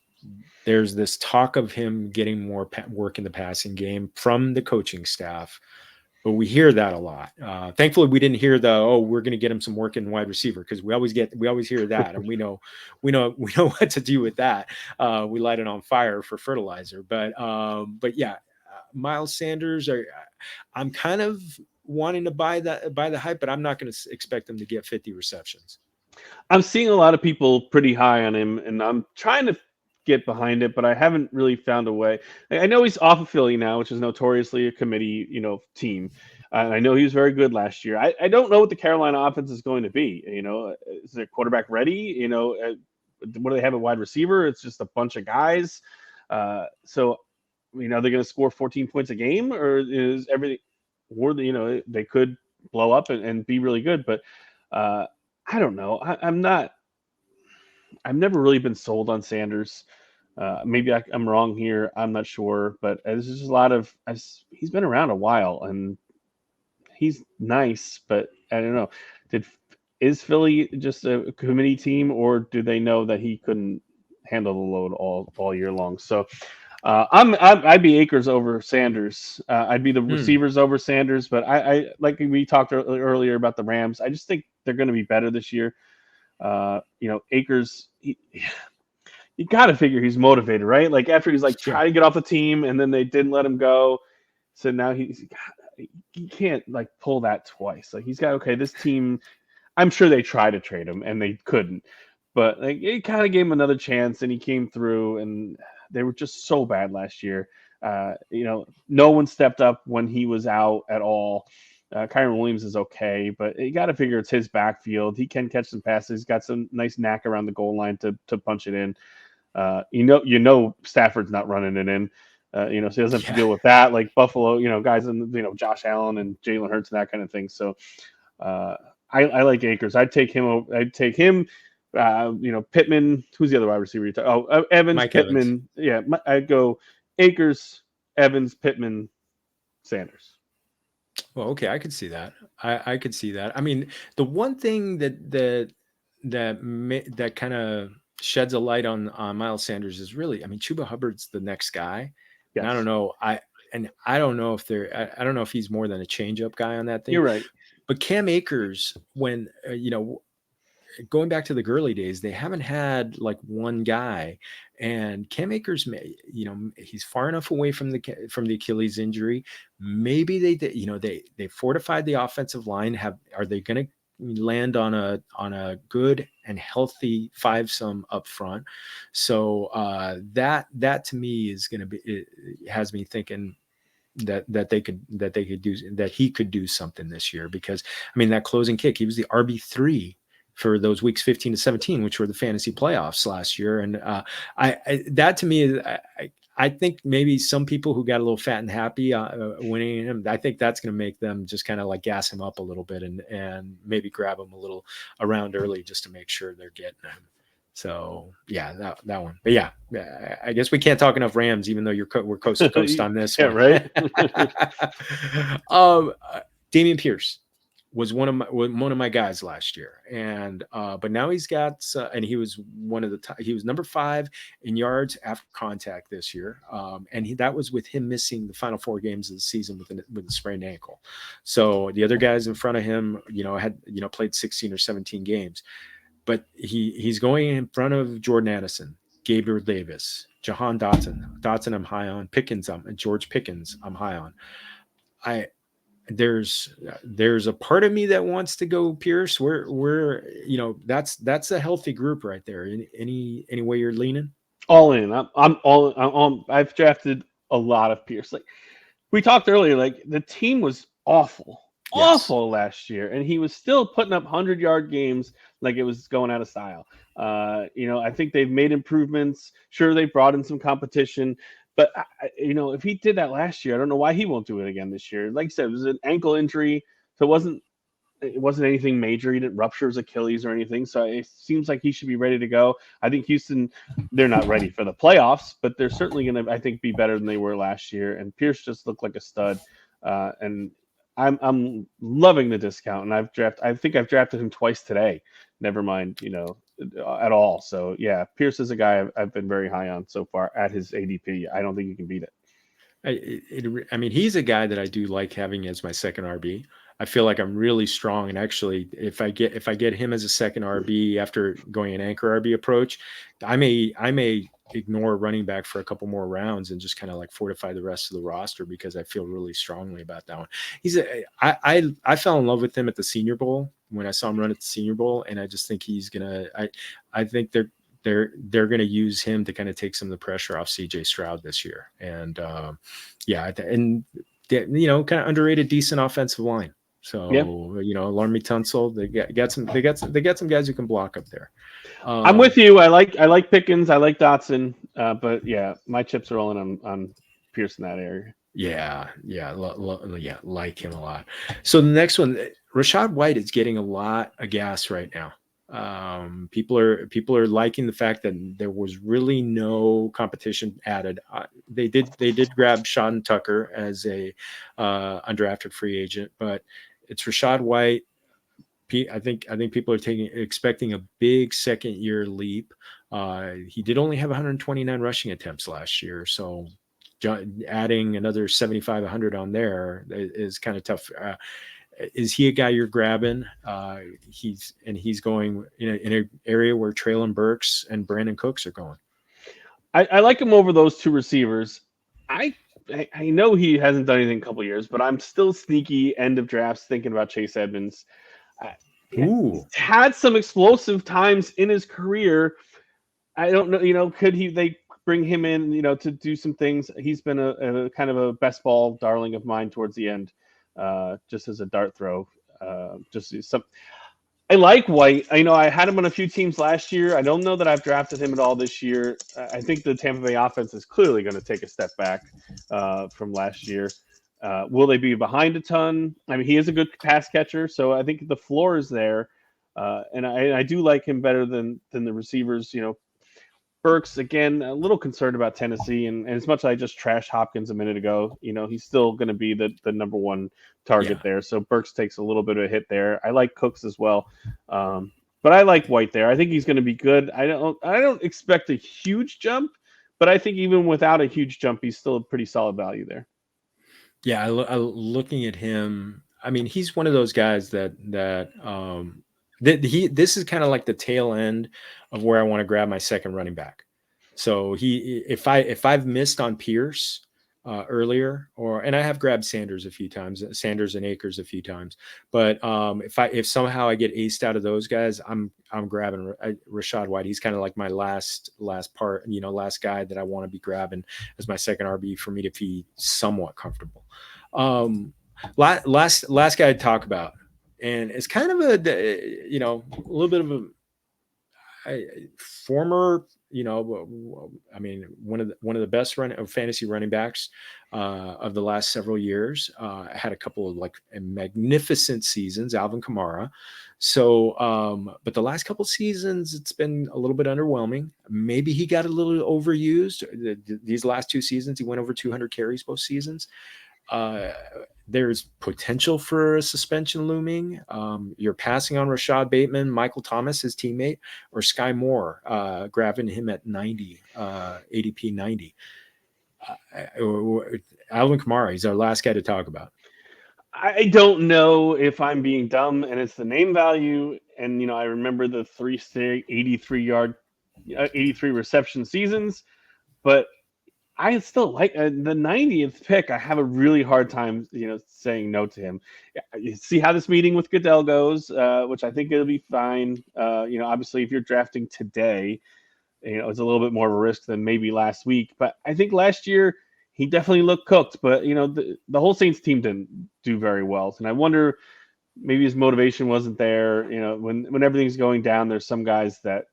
there's this talk of him getting more work in the passing game from the coaching staff, but we hear that a lot. Thankfully, we didn't hear we're going to get him some work in wide receiver, because we always hear that, and we know what to do with that. We light it on fire for fertilizer, but yeah. Miles Sanders, I'm kind of wanting to buy the hype, but I'm not going to expect him to get 50 receptions.
I'm seeing a lot of people pretty high on him, and I'm trying to get behind it, but I haven't really found a way. I know he's off of Philly now, which is notoriously a committee, team. I know he was very good last year. I don't know what the Carolina offense is going to be. Is their quarterback ready? What do they have at wide receiver? It's just a bunch of guys. So, are they going to score 14 points a game, or is everything? Or they could blow up and be really good, but I don't know. I'm not. I've never really been sold on Sanders. Maybe I'm wrong here. I'm not sure, but there's just a lot of. He's been around a while, and he's nice, but I don't know. Is Philly just a committee team, or do they know that he couldn't handle the load all year long? So I'd be Akers over Sanders. I'd be the receivers over Sanders, but I like we talked earlier about the Rams. I just think they're going to be better this year. Akers, you got to figure he's motivated, right? Like after he's like trying to get off the team, and then they didn't let him go, so now he can't like pull that twice. Like he's got this team. I'm sure they tried to trade him and they couldn't, but like it kind of gave him another chance, and he came through. And they were just so bad last year. No one stepped up when he was out at all. Kyron Williams is okay, but you got to figure it's his backfield. He can catch some passes. He's got some nice knack around the goal line to punch it in. Stafford's not running it in. So he doesn't have to deal with that. Like Buffalo, guys in Josh Allen and Jalen Hurts and that kind of thing. So I like Akers. I'd take him. Pittman. Who's the other wide receiver? Evans,
Mike
Pittman.
Evans.
Yeah, I'd go Akers, Evans, Pittman, Sanders.
Well, okay, I could see that. I could see that. I mean, the one thing that kind of sheds a light on Miles Sanders is really, I mean, Chuba Hubbard's the next guy.
Yes.
And I don't know. I don't know if I don't know if he's more than a changeup guy on that thing.
You're right.
But Cam Akers, when going back to the Gurley days, they haven't had like one guy, and Cam Akers, he's far enough away from the Achilles injury. Maybe they fortified the offensive line. Are they going to land on a good and healthy five-some up front? So that to me is going to be, it has me thinking that he could do something this year, because I mean that closing kick, he was the RB3 for those weeks 15 to 17, which were the fantasy playoffs last year. And that to me is, I think maybe some people who got a little fat and happy winning him, I think that's going to make them just kind of like gas him up a little bit and maybe grab him a little around early just to make sure they're getting him. So yeah, that one. But yeah, I guess we can't talk enough Rams, even though we're coast to coast on this.
Yeah, right.
Dameon Pierce was one of my guys last year, and but now he's got and he was he was number 5 in yards after contact this year, and that was with him missing the final 4 games of the season with a sprained ankle. So the other guys in front of him, had played 16 or 17 games, but he's going in front of Jordan Addison, Gabriel Davis, Jahan Dotson I'm high on, George Pickens I'm high on. There's a part of me that wants to go Pierce. We're that's a healthy group right there. Any way you're leaning?
All in. I've drafted a lot of Pierce. Like we talked earlier, like the team was awful last year, and he was still putting up 100-yard games like it was going out of style. I think they've made improvements. Sure, they brought in some competition. But, if he did that last year, I don't know why he won't do it again this year. Like I said, it was an ankle injury, so it wasn't anything major. He didn't rupture his Achilles or anything, so it seems like he should be ready to go. I think Houston, they're not ready for the playoffs, but they're certainly going to, I think, be better than they were last year. And Pierce just looked like a stud, and I'm loving the discount. And I think I've drafted him twice today. Never mind, at all. So yeah, Pierce is a guy I've been very high on so far at his ADP. I don't think you can beat it.
I mean, he's a guy that I do like having as my second RB. I feel like I'm really strong, and actually, if I get him as a second RB after going an anchor RB approach, I may ignore running back for a couple more rounds and just kind of like fortify the rest of the roster, because I feel really strongly about that one. I fell in love with him at the Senior Bowl when I saw him run at the Senior Bowl, and I just think he's gonna. I think they're going to use him to kind of take some of the pressure off CJ Stroud this year. And kind of underrated, decent offensive line.
Yeah,
So Larmy Tunsil, they got some guys who can block up there.
I'm with you. I like Pickens. I like Dotson. But yeah, my chips are all in on Pierce in that area.
Yeah, like him a lot. So the next one, Rashad White is getting a lot of gas right now. People are liking the fact that there was really no competition added. They did grab Sean Tucker as a undrafted free agent, but it's Rashad White. I think people are expecting a big second year leap. He did only have 129 rushing attempts last year, so adding another 75, 100 on there is kind of tough. Is he a guy you're grabbing? He's going in an area where Traylon Burks and Brandon Cooks are going.
I like him over those two receivers. I I know he hasn't done anything in a couple of years, but I'm still sneaky end of drafts thinking about Chase Edmonds. Uh, yeah, he's
Ooh,
had some explosive times in his career. I don't know, could they bring him in, to do some things? He's been a kind of a best ball darling of mine towards the end, just as a dart throw. Just some. I like White. I had him on a few teams last year. I don't know that I've drafted him at all this year. I think the Tampa Bay offense is clearly going to take a step back from last year. Will they be behind a ton? I mean, he is a good pass catcher, so I think the floor is there. And I do like him better than the receivers. Burks, again, a little concerned about Tennessee, and as much as I just trashed Hopkins a minute ago, he's still going to be the number one target
yeah.
there. So Burks takes a little bit of a hit there. I like Cooks as well, but I like White there. I think he's going to be good. I don't expect a huge jump, but I think even without a huge jump, he's still a pretty solid value there.
Yeah, looking at him, I mean, he's one of those guys that this is kind of like the tail end of where I want to grab my second running back. So if I've missed on Pierce earlier, and I have grabbed Sanders a few times, Sanders and Akers a few times, but if somehow I get aced out of those guys, I'm grabbing Rashad White. He's kind of like my last part, last guy that I want to be grabbing as my second RB for me to be somewhat comfortable. Last guy to talk about, and it's kind of a little bit of a former, I mean, one of the best fantasy running backs of the last several years. Had a couple of like magnificent seasons, Alvin Kamara. So, but the last couple of seasons, it's been a little bit underwhelming. Maybe he got a little overused. These last two seasons, he went over 200 carries both seasons. Uh, there's potential for a suspension looming. You're passing on Rashad Bateman, Michael Thomas, his teammate, or Sky Moore, grabbing him at 90, ADP 90. Alvin Kamara, he's our last guy to talk about.
I don't know if I'm being dumb and it's the name value. And, I remember the 83 yard, 83 reception seasons, but I still like the 90th pick. I have a really hard time, saying no to him. You see how this meeting with Goodell goes, which I think it'll be fine. Obviously, if you're drafting today, it's a little bit more of a risk than maybe last week. But I think last year he definitely looked cooked. But the whole Saints team didn't do very well, and I wonder maybe his motivation wasn't there. When everything's going down, there's some guys that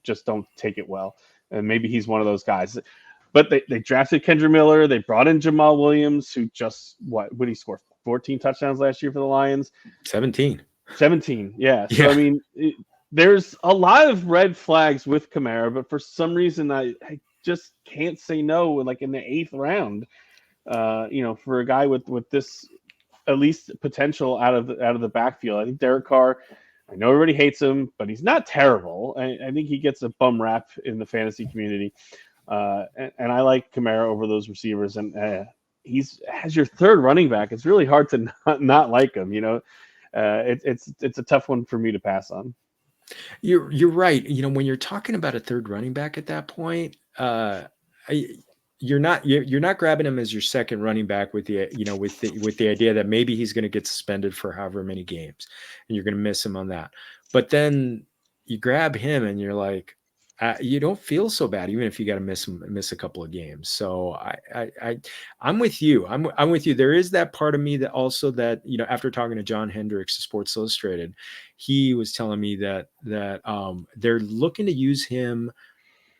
just don't take it well, and maybe he's one of those guys. But they drafted Kendra Miller. They brought in Jamal Williams, who just what would he score 14 touchdowns last year for the Lions?
17.
17, yeah. So
Yeah.
I mean, there's a lot of red flags with Kamara, but for some reason I just can't say no. Like in the 8th round, for a guy with this at least potential out of the backfield. I think Derek Carr. I know everybody hates him, but he's not terrible. I think he gets a bum rap in the fantasy community. And I like Kamara over those receivers, and he's as your third running back. It's really hard to not like him. It's a tough one for me to pass on.
You're right. When you're talking about a third running back at that point, you're not grabbing him as your second running back with the idea that maybe he's going to get suspended for however many games, and you're going to miss him on that. But then you grab him, and you're like, You don't feel so bad, even if you got to miss a couple of games. So I'm with you. I'm with you. There is that part of me that also that after talking to John Hendricks of Sports Illustrated, he was telling me that they're looking to use him.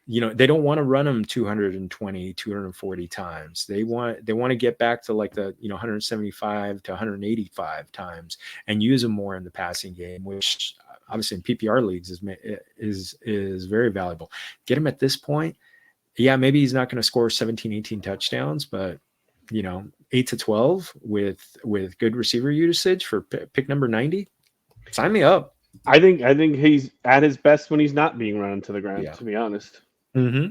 They don't want to run him 220, 240 times. They want to get back to like the 175 to 185 times and use him more in the passing game, which obviously in PPR leagues is very valuable. Get him at this point. Yeah, maybe he's not going to score 17, 18 touchdowns, but 8 to 12 with good receiver usage for pick number 90. Sign me up.
I think he's at his best when he's not being run into the ground,
Yeah.
to be honest.
Mm-hmm.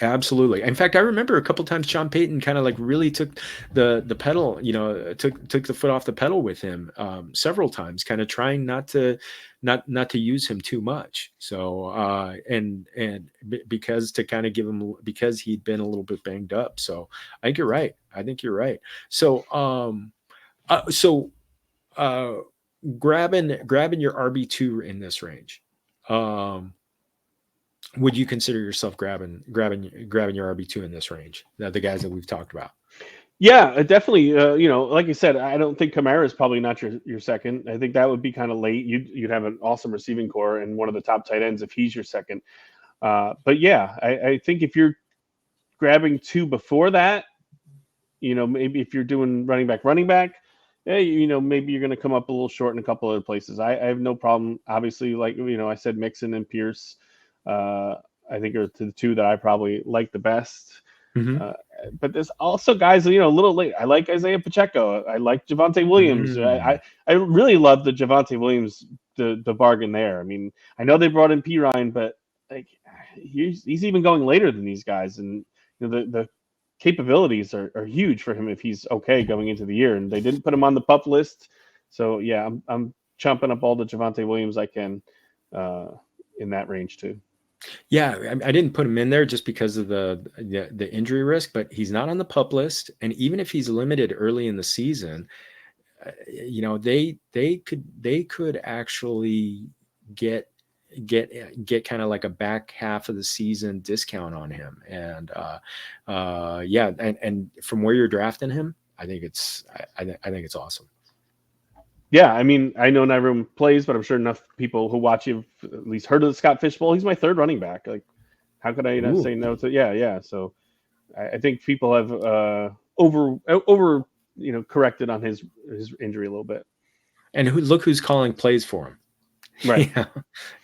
Absolutely. In fact, I remember a couple of times Sean Payton kind of like really took the pedal, took the foot off the pedal with him several times, kind of trying not to use him too much. So and because to kind of give him, because he'd been a little bit banged up. So I think you're right. So grabbing your RB2 in this range. Would you consider yourself grabbing your RB2 in this range? The guys that we've talked about.
Yeah, definitely. Like you said, I don't think Kamara is probably not your second. I think that would be kind of late. You'd have an awesome receiving core and one of the top tight ends if he's your second. But yeah, I think if you're grabbing two before that, maybe if you're doing running back, maybe you're going to come up a little short in a couple other places. I have no problem. Obviously, like I said, Mixon and Pierce. I think are the two that I probably like the best.
Mm-hmm.
But there's also guys, a little late. I like Isaiah Pacheco. I like Javonte Williams. I really love the Javonte Williams, the bargain there. I mean, I know they brought in P. Ryan, but like he's even going later than these guys, and the capabilities are huge for him if he's okay going into the year. And they didn't put him on the PUP list, so yeah, I'm chomping up all the Javonte Williams I can in that range too.
Yeah, I didn't put him in there just because of the injury risk, but he's not on the PUP list, and even if he's limited early in the season, they could actually get kind of like a back half of the season discount on him, and and from where you're drafting him, I think it's awesome.
Yeah, I mean, I know not everyone plays, but I'm sure enough people who watch you have at least heard of the Scott Fishbowl. He's my third running back. Like, how could I not say no to? Yeah. So, I think people have over corrected on his injury a little bit.
And look who's calling plays for him.
Right.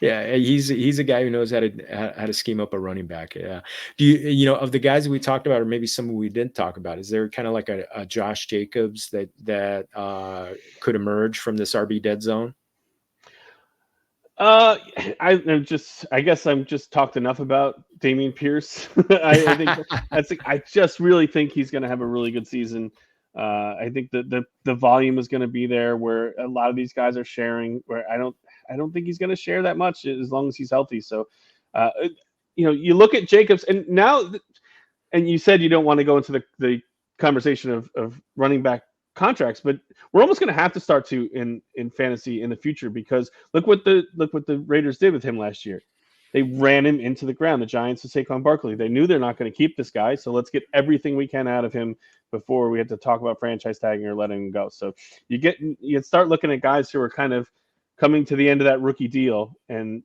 Yeah. He's a guy who knows how to scheme up a running back. Yeah. Do you of the guys that we talked about, or maybe some we didn't talk about, is there kind of like a Josh Jacobs that could emerge from this RB dead zone?
I guess I'm just talked enough about Dameon Pierce. I think I just really think he's going to have a really good season. I think that the volume is going to be there where a lot of these guys are sharing. Where I don't think he's going to share that much as long as he's healthy. So, you look at Jacobs and now, and you said you don't want to go into the conversation of running back contracts, but we're almost going to have to start to in fantasy in the future, because look what the Raiders did with him last year. They ran him into the ground. The Giants with Saquon Barkley. They knew they're not going to keep this guy, so let's get everything we can out of him before we have to talk about franchise tagging or letting him go. So you start looking at guys who are kind of coming to the end of that rookie deal, and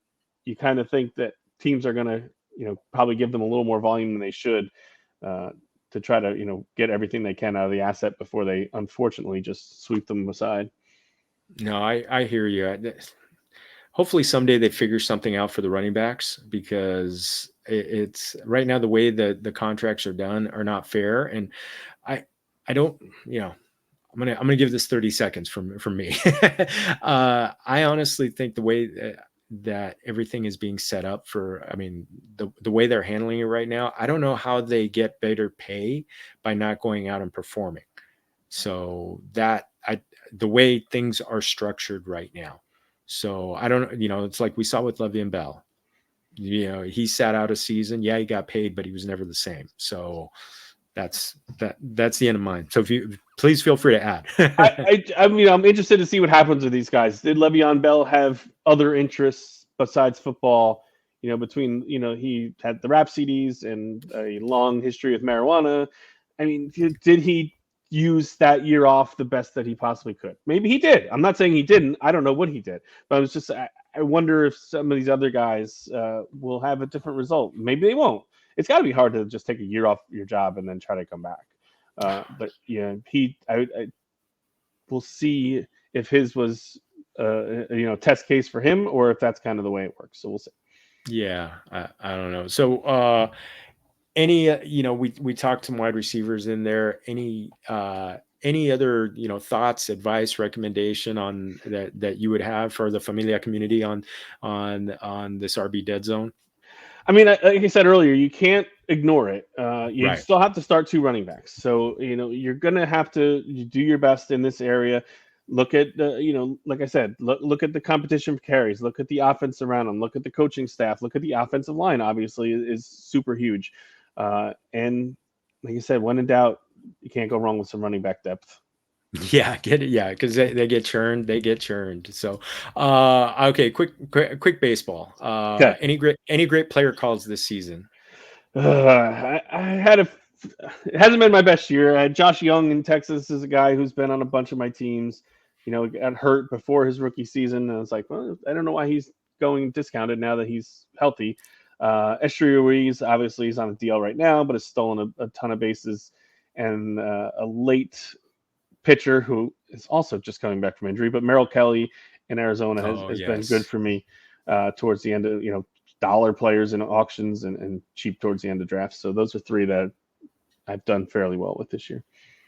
you kind of think that teams are going to probably give them a little more volume than they should to try to get everything they can out of the asset before they unfortunately just sweep them aside.
No, I hear you. Hopefully someday they figure something out for the running backs, because it's right now the way that the contracts are done are not fair. And I don't, I'm gonna give this 30 seconds from me. I honestly think the way that everything is being set up the way they're handling it right now, I don't know how they get better pay by not going out and performing. So the way things are structured right now. So I don't, it's like we saw with Le'Veon Bell. He sat out a season. Yeah, he got paid, but he was never the same. So that's the end of mine. So if you please feel free to add.
I'm interested to see what happens with these guys. Did Le'Veon Bell have other interests besides football? between he had the rap CDs and a long history with marijuana. I mean, did he use that year off the best that he possibly could? Maybe he did. I'm not saying he didn't. I don't know what he did, but I wonder if some of these other guys will have a different result. Maybe they won't. It's got to be hard to just take a year off your job and then try to come back. But yeah, we'll see if his was test case for him, or if that's kind of the way it works. So we'll see.
Yeah, I don't know. So any we talked some wide receivers in there. Any other thoughts, advice, recommendation on that you would have for the Familia community on this RB dead zone?
I mean, like I said earlier, you can't ignore it. You
Right.
still have to start 2 running backs. So, you're going to have to do your best in this area. Look at like I said, look at the competition for carries. Look at the offense around them. Look at the coaching staff. Look at the offensive line. Obviously, is super huge. And like I said, when in doubt, you can't go wrong with some running back depth.
Yeah, get it. Yeah, because they get churned. They get churned. So, okay, quick baseball.
Okay.
Any great player calls this season?
I had it hasn't been my best year. I had Josh Young in Texas is a guy who's been on a bunch of my teams. Got hurt before his rookie season. And I was like, well, I don't know why he's going discounted now that he's healthy. Estri Ruiz, obviously, he's on a DL right now, but has stolen a ton of bases. And a late pitcher who is also just coming back from injury, but Merrill Kelly in Arizona has been good for me towards the end of, dollar players in auctions and cheap towards the end of drafts. So those are 3 that I've done fairly well with this year.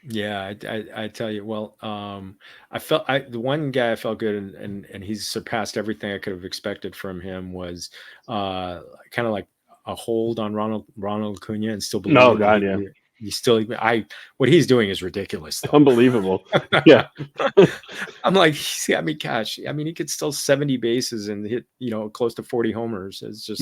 Yeah, I tell you, well, the one guy I felt good and he's surpassed everything I could have expected from him was kind of like a hold on Ronald Acuna and still believe.
No, God, yeah.
What he's doing is ridiculous, though.
Unbelievable. Yeah.
I'm like, he's got me cash. I mean, he could steal 70 bases and hit, close to 40 homers. It's just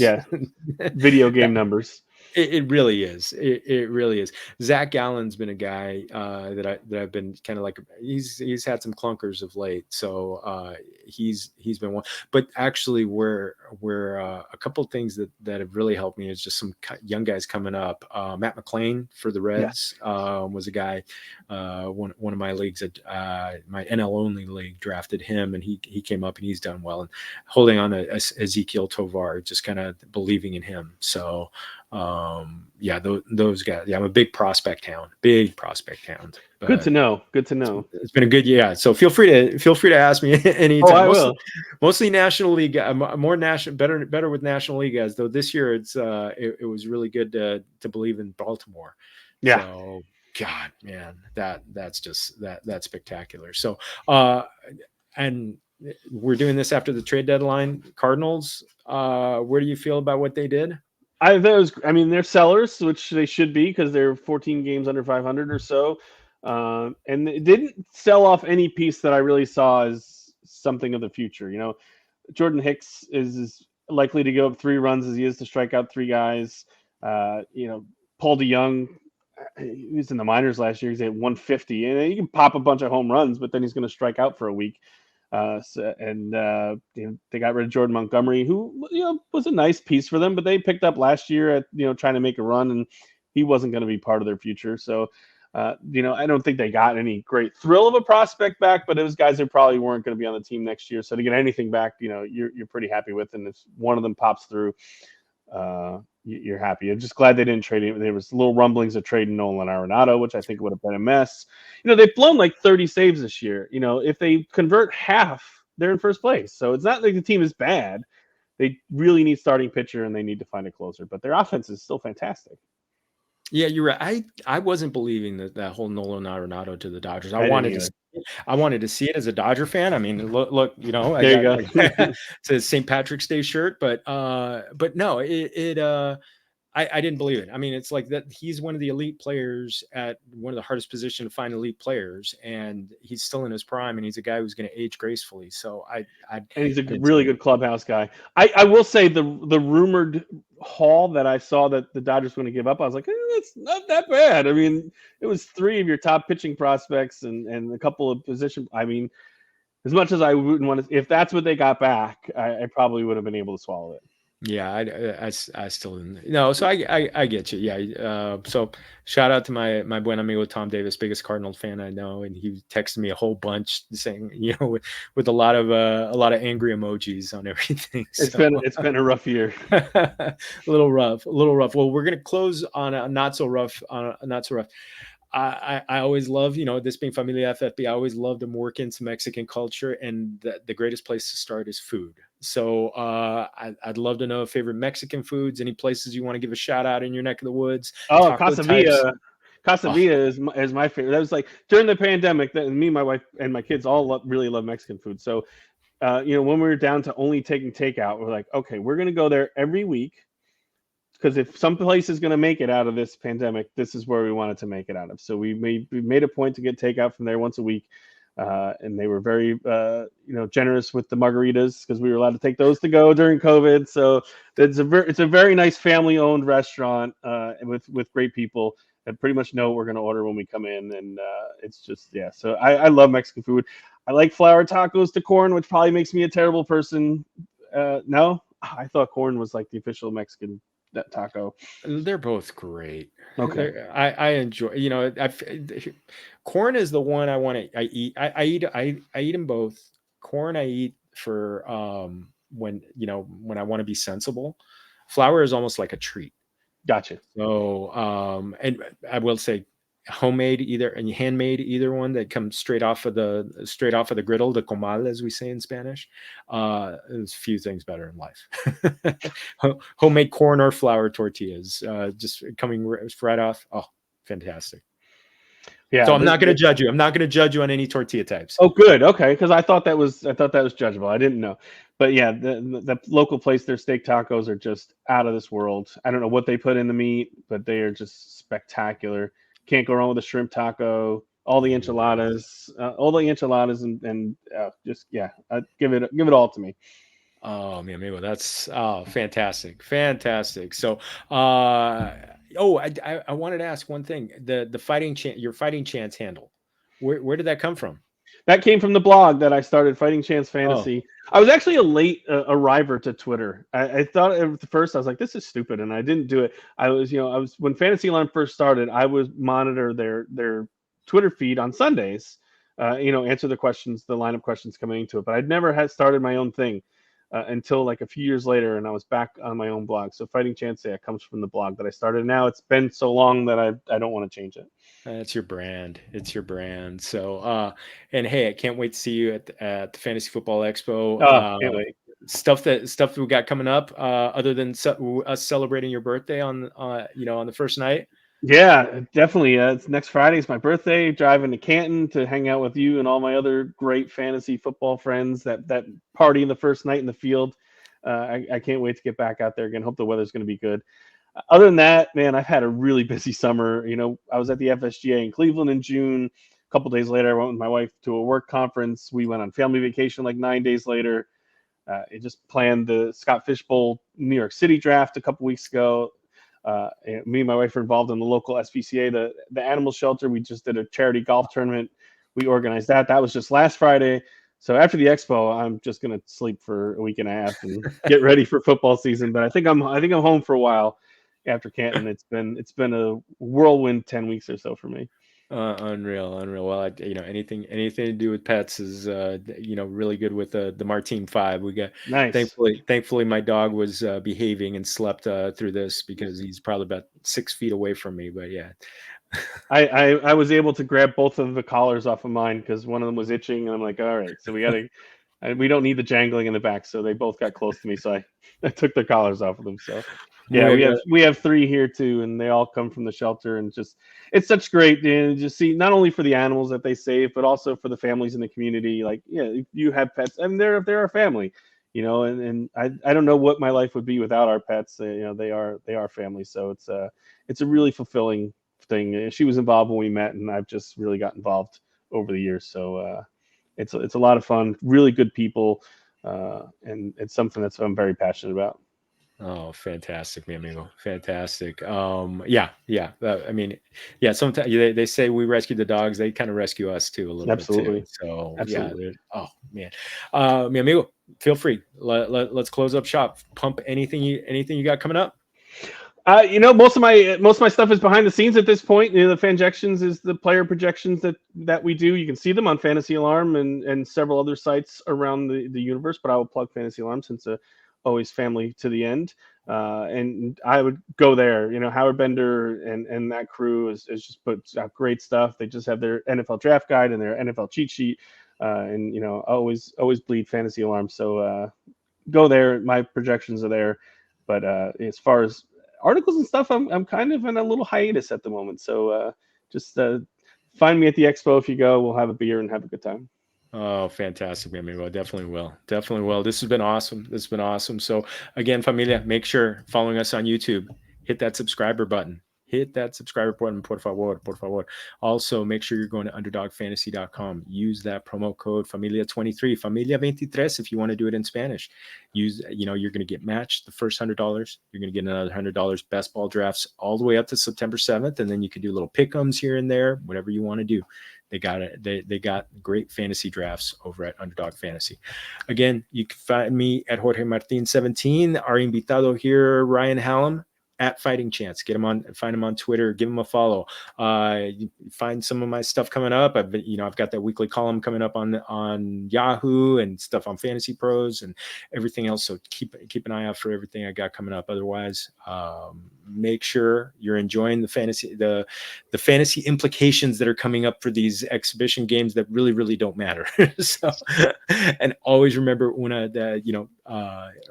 video game numbers.
It really is. It really is. Zach Gallen's been a guy that I've been kind of like. He's had some clunkers of late, so he's been one. But actually, where a couple of things that have really helped me is just some young guys coming up. Matt McClain for the Reds was a guy. One of my leagues, my NL only league, drafted him, and he came up and he's done well. And holding on to Ezekiel Tovar, just kind of believing in him. So. Those guys. Yeah, I'm a big prospect hound.
Good to know.
It's been a good year. So feel free to ask me anytime.
I will.
Mostly National League, more national, better with National League guys. Though this year it was really good to believe in Baltimore.
Yeah.
So, God, man, that's spectacular. So, and we're doing this after the trade deadline. Cardinals. Where do you feel about what they did?
They're sellers, which they should be because they're 14 games under 500 or so. And it didn't sell off any piece that I really saw as something of the future. Jordan Hicks is likely to go up 3 runs as he is to strike out 3 guys. Paul DeYoung, he was in the minors last year. He's at 150, and he can pop a bunch of home runs, but then he's going to strike out for a week. They got rid of Jordan Montgomery, who was a nice piece for them, but they picked up last year at trying to make a run, and he wasn't going to be part of their future. So I don't think they got any great thrill of a prospect back, but it was guys that probably weren't going to be on the team next year. So to get anything back, you're pretty happy with, and if one of them pops through, you're happy. I'm just glad they didn't trade him. There was little rumblings of trading Nolan Arenado, which I think would have been a mess. They've blown like 30 saves this year. If they convert half, they're in first place. So it's not like the team is bad. They really need starting pitcher and they need to find a closer, but their offense is still fantastic.
Yeah, you're right. I wasn't believing that whole Nolan Arenado to the Dodgers. I wanted to see it as a Dodger fan. I mean, look,
there you go.
It's a St. Patrick's Day shirt, but no, I didn't believe it. I mean, it's like that. He's one of the elite players at one of the hardest positions to find elite players, and he's still in his prime, and he's a guy who's going to age gracefully. So and
he's a really good clubhouse guy. I will say the rumored haul that I saw that the Dodgers were going to give up, I was like, that's not that bad. I mean, it was 3 of your top pitching prospects and a couple of position. I mean, as much as I wouldn't want to, if that's what they got back, I probably would have been able to swallow it.
Yeah, I still no. So I get you. Yeah. So shout out to my buen amigo Tom Davis, biggest Cardinal fan I know, and he texted me a whole bunch saying, with a lot of angry emojis on everything. So
It's been a rough year.
a little rough, a little rough. Well, we're gonna close on a not so rough, not so rough. I always love, this being Familia FFB, I always love to work into Mexican culture, and the greatest place to start is food. So I'd love to know favorite Mexican foods, any places you want to give a shout out in your neck of the woods,
Oh,
taco types.
Casa
Oh,
Villa is my favorite. That was like during the pandemic. That me, my wife, and my kids all really love Mexican food. So, when we were down to only taking takeout, we're like, okay, we're gonna go there every week because if some place is gonna make it out of this pandemic, this is where we wanted to make it out of. So we made a point to get takeout from there once a week. And they were very, generous with the margaritas because we were allowed to take those to go during COVID. So it's a very nice family-owned restaurant with great people that pretty much know what we're going to order when we come in, and it's just yeah. So I love Mexican food. I like flour tacos to corn, which probably makes me a terrible person. No, I thought corn was like the official Mexican taco.
they're both great.
Okay,
I enjoy, corn is the one I want to, I eat them both. Corn I eat for, when I want to be sensible. Flour is almost like a treat.
gotcha.
So, and I will say homemade either and handmade either one that comes straight off of the griddle, the comal, as we say in Spanish. There's few things better in life. Homemade corn or flour tortillas, just coming right off. Oh, fantastic. So
Yeah,
I'm not going to judge you. I'm not going to judge you on any tortilla types.
oh, good. Okay, because I thought that was judgeable. I didn't know, but yeah, the local place, their steak tacos are just out of this world. I don't know what they put in the meat, but they are just spectacular. Can't go wrong with a shrimp taco. All the enchiladas, and just yeah, give it all to me.
Oh, mi amigo, that's fantastic, fantastic. So, uh, I wanted to ask one thing: the fighting chance, your fighting chance handle, where did that come from?
That came from the blog that I started, Fighting Chance
Oh,
Fantasy. I was actually a late arriver to Twitter. I thought at first I was like, "This is stupid," and I didn't do it. I was when Fantasy Line first started. I was monitor their Twitter feed on Sundays. Answer the questions, the lineup questions coming into it. But I'd never had started my own thing until like a few years later, and I was back on my own blog. So Fighting Chance, yeah, comes from the blog that I started. Now it's been so long that I don't want to change it.
it's your brand. It's your brand. So, and hey, I can't wait to see you at the Fantasy Football Expo.
Oh, can't wait.
Stuff that we got coming up. Other than us celebrating your birthday on the first night.
Yeah, definitely. It's next Friday. It's my birthday. Driving to Canton to hang out with you and all my other great fantasy football friends. That party in the first night in the field. I can't wait to get back out there again. Hope the weather's going to be good. Other than that, man, I've had a really busy summer. I was at the FSGA in Cleveland in June. A couple days later, I went with my wife to a work conference. We went on family vacation like 9 days later. I just planned the Scott Fishbowl New York City draft a couple weeks ago. And me and my wife are involved in the local SPCA, the animal shelter. We just did a charity golf tournament. We organized that. That was just last Friday. So after the expo, I'm just gonna sleep for a week and a half and get ready for football season. But I think I'm home for a while after Canton. It's been a whirlwind 10 weeks or so for me.
Unreal, unreal. Well, anything to do with pets is really good with the Martine Five. We got
Nice.
thankfully my dog was behaving and slept through this because he's probably about 6 feet away from me. But yeah,
I was able to grab both of the collars off of mine because one of them was itching, and I'm like, all right, so we don't need the jangling in the back, so they both got close to me, so I took their collars off of them. So yeah,
muy
we have three here too, and they all come from the shelter, and just it's such great just see not only for the animals that they save, but also for the families in the community. Like yeah, if you have pets, and they're a family, and I don't know what my life would be without our pets. They are family, so it's a really fulfilling thing. She was involved when we met, and I've just really got involved over the years. So it's a lot of fun. Really good people, and it's something I'm very passionate about.
Oh, fantastic, mi amigo. Fantastic. Yeah. I mean, yeah, sometimes they say we rescue the dogs, they kind of rescue us too a little bit too.
Absolutely,
So yeah,
absolutely.
oh man. Mi amigo, feel free. Let's close up shop. Pump anything you got coming up.
Most of my stuff is behind the scenes at this point. The FanJections is the player projections that we do. You can see them on Fantasy Alarm and several other sites around the universe. But I will plug Fantasy Alarm since always family to the end. And I would go there. Howard Bender and that crew is just put out great stuff. They just have their NFL draft guide and their NFL cheat sheet. And always bleed Fantasy Alarm. So go there. My projections are there. But as far as articles and stuff, I'm kind of in a little hiatus at the moment. So just find me at the expo if you go. We'll have a beer and have a good time.
Oh, fantastic, mi amigo. Definitely will. Definitely will. This has been awesome. This has been awesome. So again, familia, make sure following us on YouTube, hit that subscriber button. Hit that subscriber button, por favor, por favor. Also, make sure you're going to underdogfantasy.com. Use that promo code Familia23, Familia23 if you want to do it in Spanish. You're going to get matched the first $100. You're going to get another $100 best ball drafts all the way up to September 7th. And then you can do little pick'ems here and there, whatever you want to do. They got it. They got great fantasy drafts over at Underdog Fantasy. Again, you can find me at Jorge Martin 17. Our invitado here, Ryan Hallam, at Fighting Chance. Find him on Twitter. Give him a follow. Find some of my stuff coming up. I've got that weekly column coming up on Yahoo and stuff on Fantasy Pros and everything else. So keep an eye out for everything I got coming up. Otherwise, make sure you're enjoying the fantasy implications that are coming up for these exhibition games that really, really don't matter. So, and always remember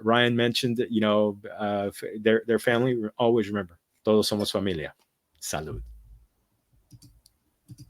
Ryan mentioned that, their family. Always remember, todos somos familia. Salud.